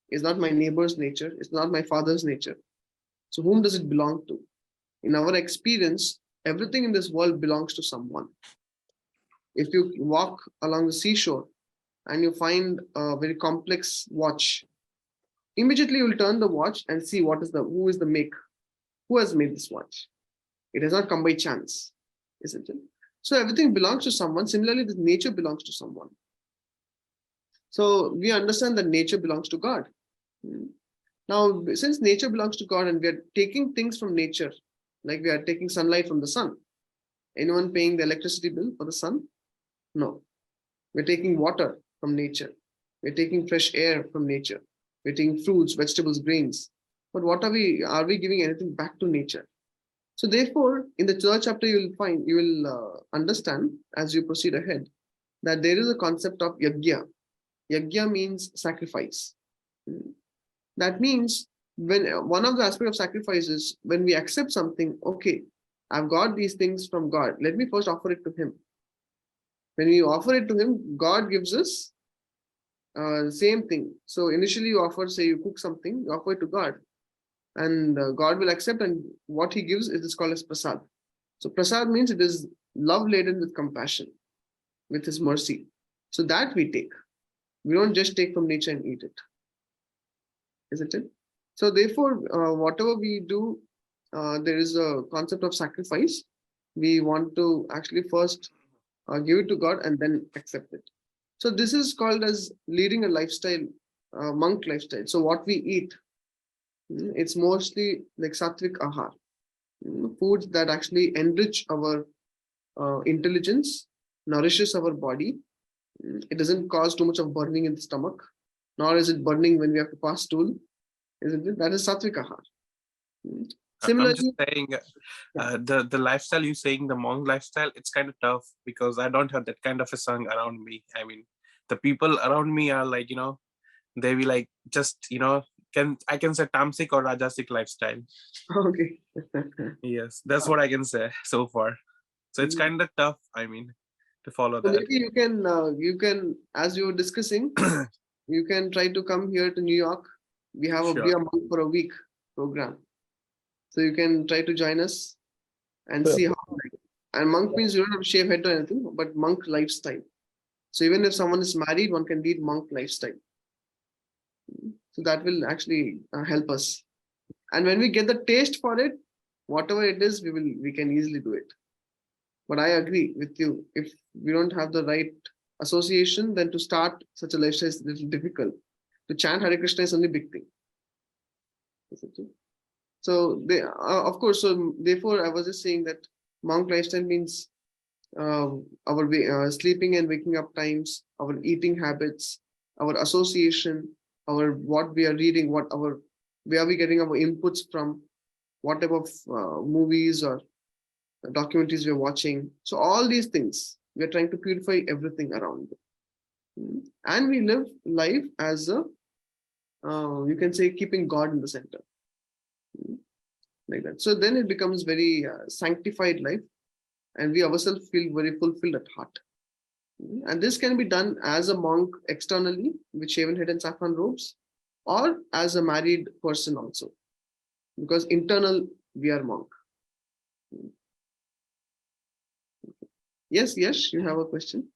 It's not my neighbor's nature. It's not my father's nature. So whom does it belong to? In our experience, everything in this world belongs to someone. If you walk along the seashore and you find a very complex watch, immediately you will turn the watch and see who is the make, who has made this watch. It has not come by chance, isn't it? So everything belongs to someone. Similarly, this nature belongs to someone. So we understand that nature belongs to God. Now, since nature belongs to God and we are taking things from nature, like we are taking sunlight from the sun. Anyone paying the electricity bill for the sun? No. We're taking water from nature. We're taking fresh air from nature. We're taking fruits, vegetables, grains. But what are we giving anything back to nature? So therefore, in the 3rd chapter, you will understand as you proceed ahead that there is a concept of yajna. Yajna means sacrifice. That means when one of the aspects of sacrifice is when we accept something, okay, I've got these things from God. Let me first offer it to Him. When we offer it to Him, God gives us the same thing. So initially you offer, say you cook something, you offer it to God. And God will accept, and what He gives is called as prasad. So prasad means it is love laden with compassion, with His mercy. So that we take. We don't just take from nature and eat it. Isn't it? So therefore, whatever we do, there is a concept of sacrifice. We want to actually first give it to God and then accept it. So this is called as leading a lifestyle, monk lifestyle. So what we eat, it's mostly like sattvic ahar, foods that actually enrich our intelligence, nourishes our body. It doesn't cause too much of burning in the stomach, nor is it burning when we have to pass stool, isn't it? That is sattvic ahar. I'm just Similarly, saying, the lifestyle you saying, the monk lifestyle, it's kind of tough because I don't have that kind of a song around me. I mean, the people around me are like, they be like, just, I can say tamasic or rajasic lifestyle. okay. Yes, that's what I can say so far. So it's kind of tough, I mean, to follow So that. maybe you can, as you were discussing, you can try to come here to New York. We have a Sure. Be a Monk for a Week program. So you can try to join us and Yeah. see how. And monk means you don't have to shave head or anything, but monk lifestyle. So even if someone is married, one can lead monk lifestyle. So that will actually help us. And when we get the taste for it, whatever it is, we can easily do it. But I agree with you. If we don't have the right association, then to start such a lifestyle is a little difficult. To chant Hare Krishna is only big thing. So they, of course, so therefore I was just saying that monk lifestyle means our sleeping and waking up times, our eating habits, our association, our what we are reading, where are we getting our inputs from, what type of movies or documentaries we're watching. So all these things, we're trying to purify everything around it. And we live life as a, you can say, keeping God in the center. Like that. So then it becomes very sanctified life, and we ourselves feel very fulfilled at heart. And this can be done as a monk externally with shaven head and saffron robes, or as a married person also, because internal we are monk. Yes, you have a question.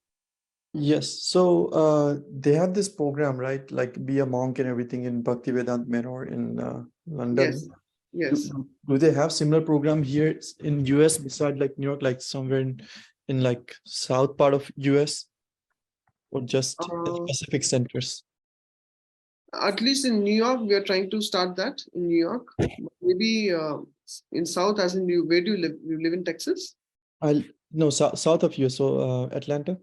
Yes. So they have this program, right? Like be a monk and everything in Bhaktivedanta Manor in London. Yes. Do they have similar program here in US beside like New York, like somewhere in like south part of US, or just specific centers? At least in New York, we are trying to start that in New York. Maybe in South, as in where do you live? You live in Texas? No, south of US, so Atlanta.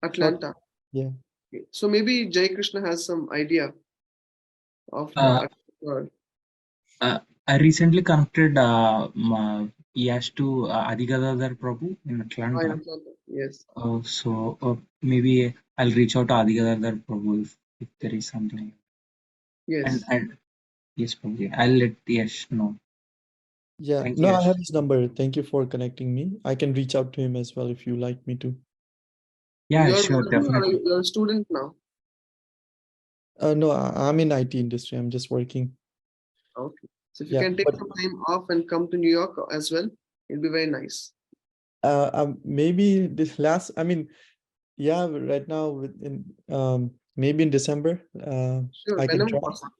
Atlanta. Yeah. Okay. So maybe Jai Krishna has some idea of I recently connected Yash to Adigadadar Prabhu in Atlanta. Yes. So maybe I'll reach out to Adigadadar Prabhu if there is something. Yes. And yes, Prabhu, I'll let Yash know. Yeah. Thank No, you, I Yash. have his number. Thank you for connecting me. I can reach out to him as well if you like me to. Yeah, You're sure, working or definitely. you're a student now? No, I'm in IT industry. I'm just working. Okay. So if you Yeah, can take but some time off and come to New York as well, it'll be very nice. maybe this last, I mean, yeah, right now within maybe in December, Sure, I can whenever try. possible.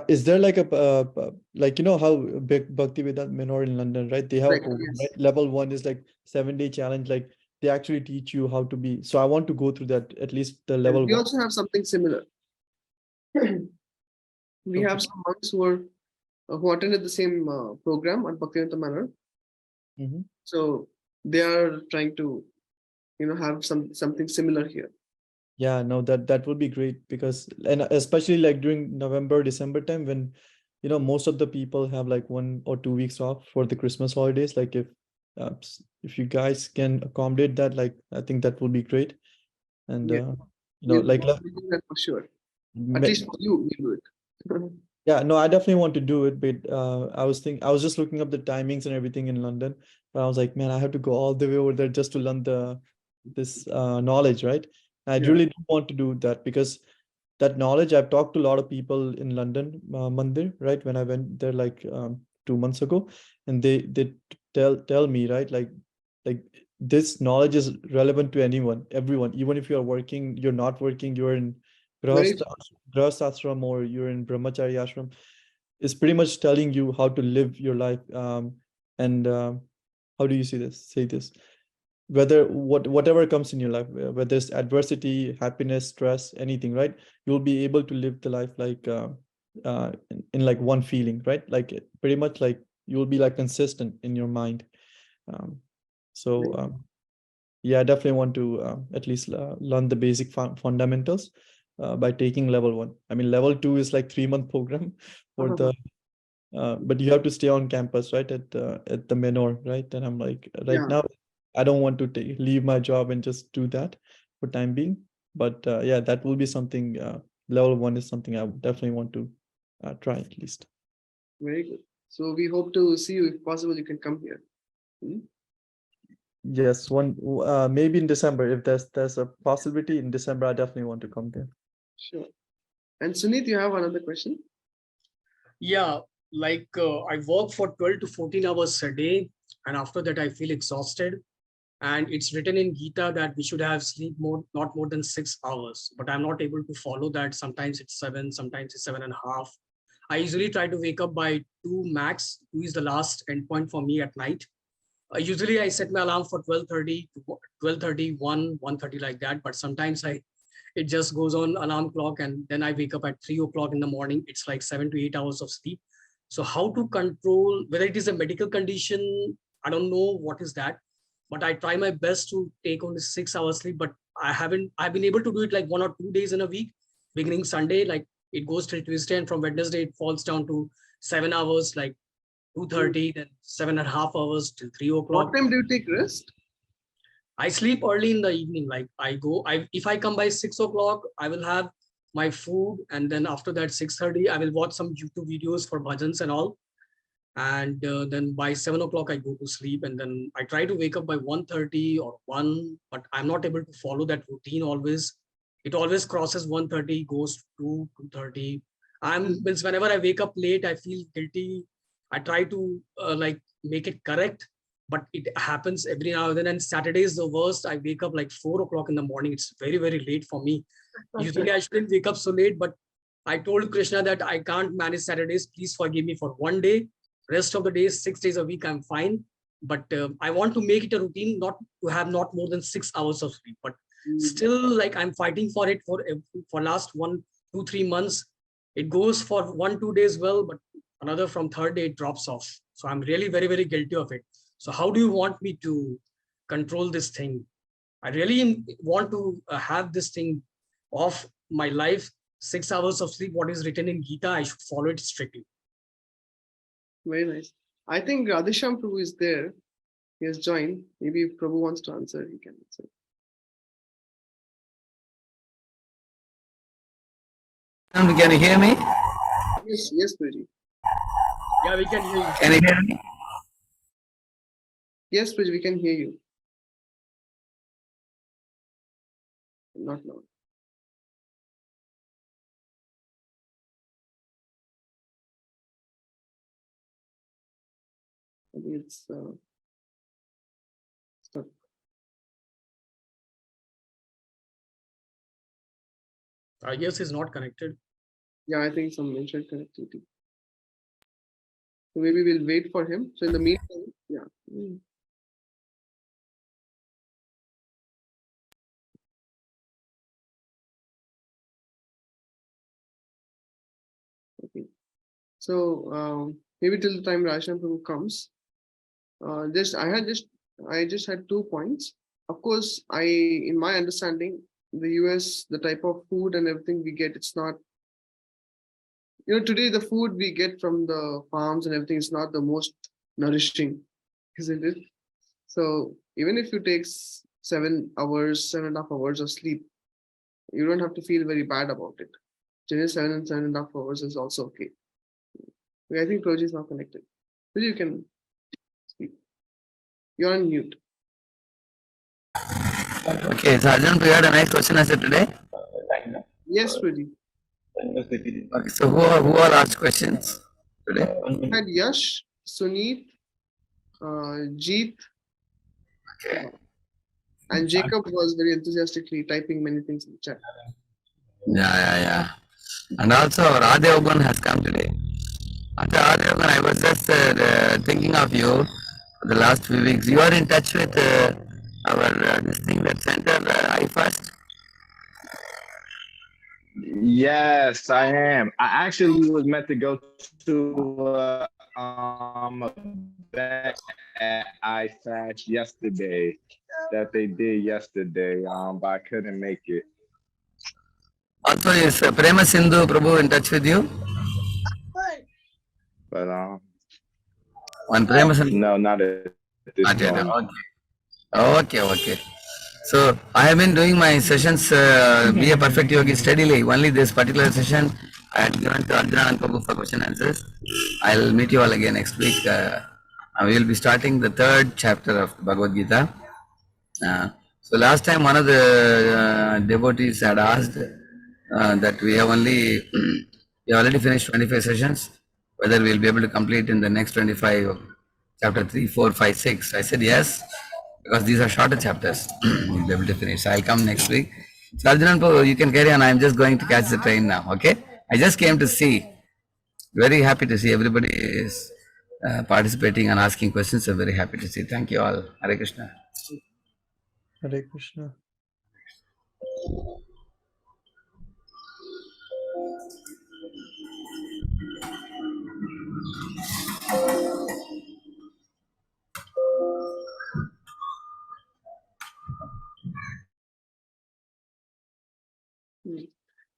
Is there like a like, you know how big Bhaktivedanta Manor in London, right? They have a Right, program, yes. right? Level 1 is like 7-day challenge. Like they actually teach you how to be. So I want to go through that, at least the And level we 1. also have something similar. We Okay. have some monks who attended the same program at Bhaktivedanta Manor. Mm-hmm. So they are trying to, have something similar here. Yeah, no, that would be great, because, and especially like during November, December time, when most of the people have like 1 or 2 weeks off for the Christmas holidays. Like if you guys can accommodate that, like I think that would be great. And Yeah, like we'll do that for sure. At me- least for you, we do it. yeah, no, I definitely want to do it, but I was just looking up the timings and everything in London, but I was like, man, I have to go all the way over there just to learn this knowledge, right? I Yeah. really do want to do that, because that knowledge, I've talked to a lot of people in London, Mandir, right? When I went there like 2 months ago, and they tell me, right, like this knowledge is relevant to everyone, even if you're working, you're not working, you're in Very grahast ashram, or you're in brahmachari ashram. It's pretty much telling you how to live your life. And how do you say this? Whatever comes in your life, whether it's adversity, happiness, stress, anything, right? You'll be able to live the life like in like one feeling, right? Like pretty much like you'll be like consistent in your mind. Um, so yeah, I definitely want to at least learn the basic fundamentals by taking level 1. I mean, level 2 is like 3-month program for the but you have to stay on campus, right? At the Menor, right? And I'm like, right Yeah. now, I don't want to leave my job and just do that for time being. But yeah, that will be something. Level 1 is something I would definitely want to try at least. Very good. So we hope to see you. If possible, you can come here. Yes, maybe in December, if there's a possibility in December, I definitely want to come there. Sure. And Sunit, you have another question? Yeah, like I work for 12 to 14 hours a day, and after that I feel exhausted. And it's written in Gita that we should have sleep not more than 6 hours, but I'm not able to follow that. Sometimes it's 7, sometimes it's 7.5. I usually try to wake up by 2 max. 2 is the last endpoint for me at night. Usually I set my alarm for 12:30 to 12:30, 1:30 like that. But sometimes it just goes on alarm clock, and then I wake up at 3 o'clock in the morning. It's like 7 to 8 hours of sleep. So how to control, whether it is a medical condition, I don't know what is that, but I try my best to take only 6 hours sleep. But I've been able to do it like 1 or 2 days in a week, beginning Sunday, like it goes till Tuesday, and from Wednesday it falls down to 7 hours, like 2:30, then 7.5 hours till 3 What o'clock. time do you take rest? I sleep early in the evening. Like if I come by 6 o'clock, I will have my food. And then after that, 6:30, I will watch some YouTube videos for bhajans and all. And then by 7 o'clock, I go to sleep. And then I try to wake up by 1:30 or 1, but I'm not able to follow that routine always. It always crosses 1:30, goes to 2:30. Whenever I wake up late, I feel guilty. I try to like make it correct, but it happens every now and then. And Saturday is the worst. I wake up like 4 o'clock in the morning. It's very, very late for me. Usually I shouldn't wake up so late, but I told Krishna that I can't manage Saturdays. Please forgive me for one day. Rest of the days, 6 days a week, I'm fine. But I want to make it a routine, not to have not more than 6 hours of sleep. But still, like, I'm fighting for it for last 1, 2, 3 months. It goes for 1, 2 days well, but another from third day it drops off. So I'm really very, very guilty of it. So how do you want me to control this thing? I really want to have this thing off my life. 6 hours of sleep, what is written in Gita, I should follow it strictly. Very nice. I think Radhesham Prabhu is there. He has joined. Maybe if Prabhu wants to answer, he can answer. Can you hear me? Yes, yes, Priji. Yeah, we can hear you. Can you hear me? Yes, Priji, we can hear you. Not loud. I think it's stuck. I guess he's not connected. Yeah, I think some internet connectivity. So maybe we'll wait for him. So in the meantime, yeah. Okay. So maybe till the time Radhesham Prabhu comes, I just had 2 points. Of course, in my understanding, the US, the type of food and everything we get, it's not, today the food we get from the farms and everything is not the most nourishing, isn't it? So even if you take 7 hours, 7.5 hours of sleep, you don't have to feel very bad about it. Just 7.5 hours is also okay. I think Proji is not connected. But you can speak. You're on mute. Okay, so Arjun, you had a nice question answer today. Yes, Proji. Okay, so who all asked questions today? We had Yash, Suneet, Jeet, and Jacob was very enthusiastically typing many things in the chat. Yeah. And also Radheogan has come today. After Radheogan, I was just thinking of you for the last few weeks. You are in touch with our this thing, that center, iFirst? Yes, I am. I actually was meant to go to a event at iFash yesterday that they did yesterday, but I couldn't make it. Also, is Prema Sindhu Prabhu in touch with you? But On Prema Sindhu? no, not at this moment. Okay. So I have been doing my sessions, be a perfect yogi steadily. Only this particular session I had given to Arjunand Prabhu for question answers. I'll meet you all again next week. We will be starting the 3rd chapter of Bhagavad Gita. So last time one of the devotees had asked that we already finished 25 sessions, whether we'll be able to complete in the next 25, chapter 3, 4, 5, 6. I said yes, because these are shorter chapters. We'll be able to finish. So I'll come next week. So Arjunand, you can carry on. I'm just going to catch the train now. Okay? I just came to see. Very happy to see everybody is participating and asking questions. I'm very happy to see. Thank you all. Hare Krishna. Hare Krishna.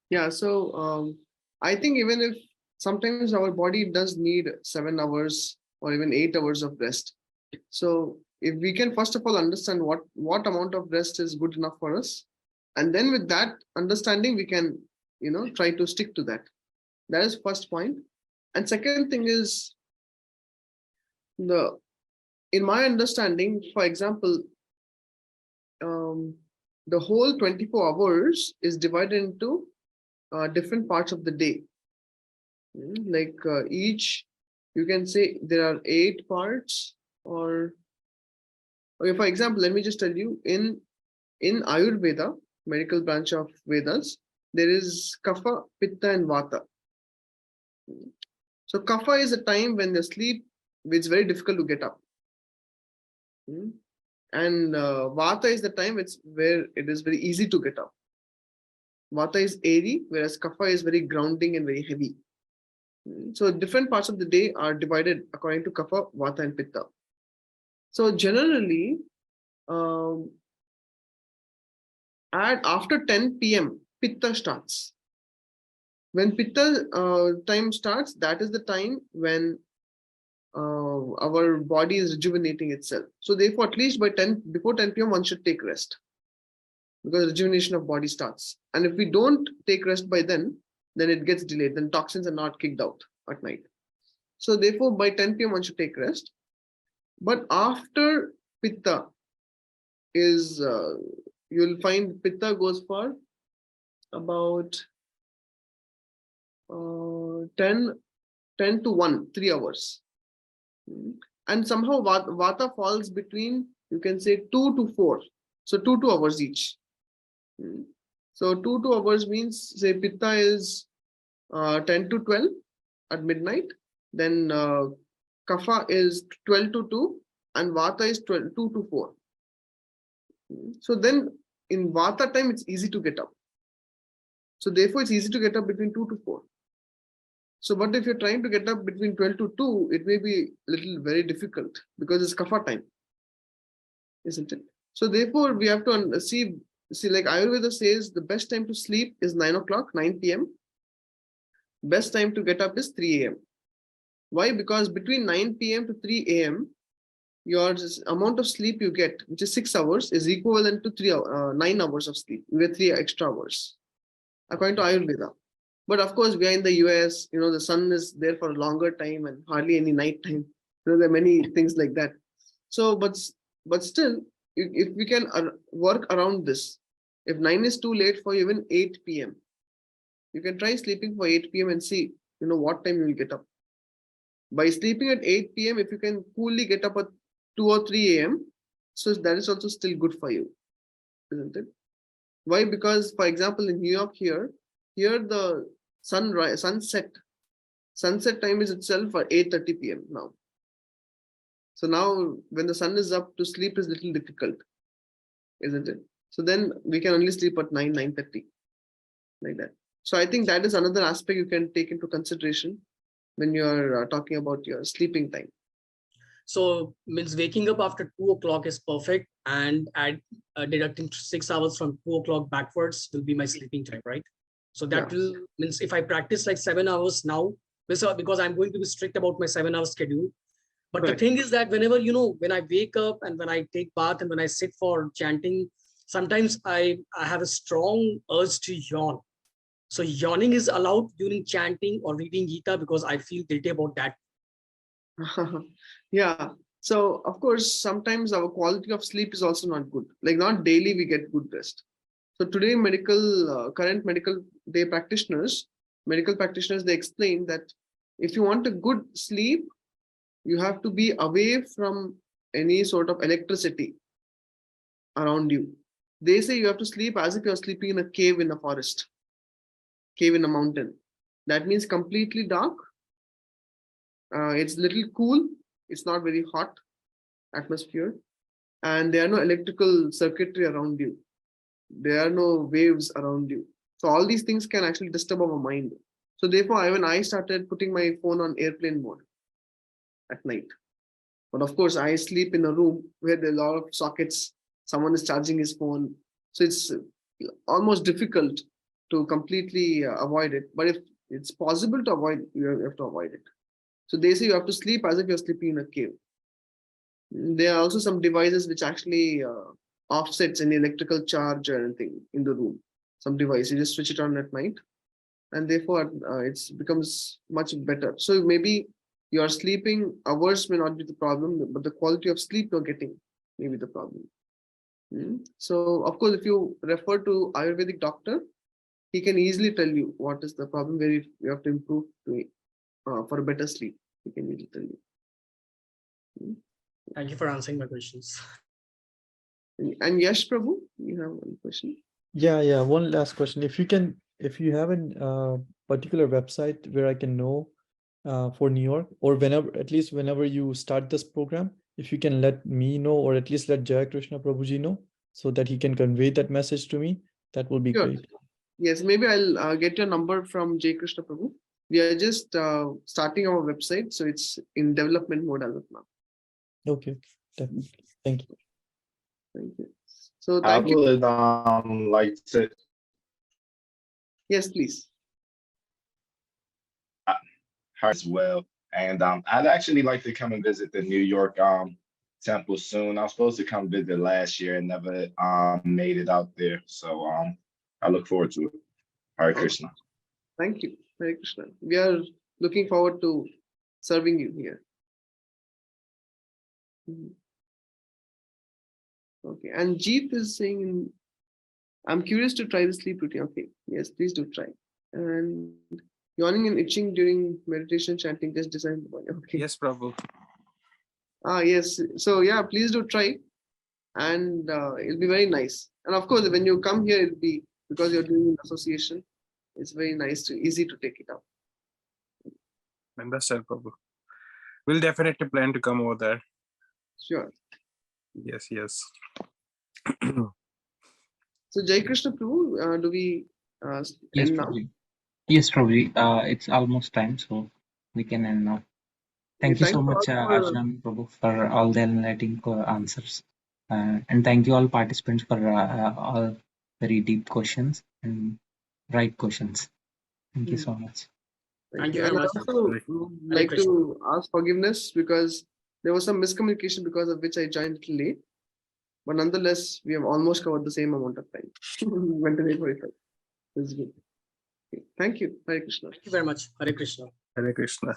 Yeah, so I think even if sometimes our body does need 7 hours or even 8 hours of rest. So if we can first of all understand what amount of rest is good enough for us, and then with that understanding we can try to stick to that. That is first point. And second thing is, in my understanding, for example, the whole 24 hours is divided into different parts of the day. Like each, you can say there are 8 parts, or okay, for example, let me just tell you, in Ayurveda, medical branch of Vedas, there is Kapha, Pitta, and Vata. So Kapha is a time when the sleep, it's very difficult to get up. And Vata is the time where it is very easy to get up. Vata is airy, whereas Kapha is very grounding and very heavy. So different parts of the day are divided according to Kapha, Vata, and Pitta. So generally, after 10 p.m., Pitta starts. When Pitta time starts, that is the time when our body is rejuvenating itself. So therefore, at least before 10 p.m., one should take rest, because rejuvenation of body starts. And if we don't take rest by then it gets delayed. Then toxins are not kicked out at night. So therefore, by 10 p.m., one should take rest. But after Pitta is, you'll find Pitta goes for about 10 to 1, 3 hours. And somehow Vata falls between, you can say, 2 to 4. So 2 hours each. So 2 hours means, say, Pitta is 10 to 12 at midnight. Then Kapha is 12 to 2, and Vata is 2 to 4. So then in Vata time, it's easy to get up. So therefore, it's easy to get up between 2 to 4. So, but if you're trying to get up between 12 to 2, it may be a little very difficult, because it's Kapha time, isn't it? So therefore, we have to see, like Ayurveda says, the best time to sleep is 9 p.m. Best time to get up is 3 a.m. Why? Because between 9 p.m. to 3 a.m., your amount of sleep you get, which is 6 hours, is equivalent to 9 hours of sleep. You get 3 extra hours, according to Ayurveda. But of course, we are in the US, the sun is there for a longer time and hardly any night time. There are many things like that. So, but still, if we can work around this, if 9 is too late for you, even 8 p.m., you can try sleeping for 8 p.m. and see, what time you will get up. By sleeping at 8 p.m., if you can coolly get up at 2 or 3 a.m., so that is also still good for you, isn't it? Why? Because, for example, in New York here the sunset time is itself at 8:30 p.m. now. So now when the sun is up, to sleep is a little difficult, isn't it? So then we can only sleep at 9:30, like that. So I think that is another aspect you can take into consideration when you're talking about your sleeping time. So means waking up after 2 o'clock is perfect, and deducting 6 hours from 2 o'clock backwards will be my sleeping time, right? So that will means if I practice like 7 hours now, because I'm going to be strict about my 7-hour schedule. But the thing is that whenever, when I wake up and when I take bath and when I sit for chanting, sometimes I have a strong urge to yawn. So yawning is allowed during chanting or reading Gita, because I feel guilty about that. Yeah. So of course, sometimes our quality of sleep is also not good. Like not daily we get good rest. So today, current medical practitioners, they explain that if you want a good sleep, you have to be away from any sort of electricity around you. They say you have to sleep as if you're sleeping in a cave in a forest, cave in a mountain. That means completely dark. It's little cool. It's not very hot atmosphere. And there are no electrical circuitry around you. There are no waves around you. So all these things can actually disturb our mind. So therefore, even I started putting my phone on airplane mode at night. But of course, I sleep in a room where there are a lot of sockets. Someone is charging his phone. So it's almost difficult to completely avoid it. But if it's possible to avoid, you have to avoid it. So they say you have to sleep as if you're sleeping in a cave. There are also some devices which actually offsets any electrical charge or anything in the room. Some device, you just switch it on at night, and therefore it becomes much better. So maybe your sleeping hours may not be the problem, but the quality of sleep you're getting may be the problem. So of course, if you refer to Ayurvedic doctor, he can easily tell you what is the problem where you have to improve to for a better sleep. He can easily tell you. Thank you for answering my questions. And Yash Prabhu, you have one question. Yeah. One last question. If you have a particular website where I can know for New York, or at least whenever you start this program, if you can let me know, or at least let Jai Krishna Prabhuji know, so that he can convey that message to me, that will be Sure. great. Yes, maybe I'll get your number from Jai Krishna Prabhu. We are just starting our website, so it's in development mode as of now. Okay, definitely. Thank you. Thank you. So I thank you. would like to. Yes, please. Her as well. And I'd actually like to come and visit the New York temple soon. I was supposed to come visit last year and never made it out there. So I look forward to it. Hare Krishna. Thank you, Hare Krishna. We are looking forward to serving you here. Okay, and Jeet is saying, I'm curious to try the sleep routine. Okay, yes, please do try. And yawning and itching during meditation, chanting, just design the body. Okay. Yes, Prabhu. Yes. So yeah, please do try, and it'll be very nice. And of course, when you come here, it'll be because you're doing an association. It's very nice easy to take it up. Understand, Prabhu. We'll definitely plan to come over there. Sure. Yes. So Jai Krishna Prabhu, do we Yes, end now? Prabhuji. Yes, Prabhuji. It's almost time, so we can end now. Thank you so Thank you all much, for Arjunand Prabhu, for all the enlightening answers. And thank you all participants for all very deep questions and right questions. Thank you so much. Thank you very And I much. also Hare would like Krishna. to ask forgiveness because there was some miscommunication because of which I joined a little late. But nonetheless, we have almost covered the same amount of time. 28:45. This is good. Okay. Thank you. Hare Krishna. Thank you very much. Hare Krishna. Hare Krishna.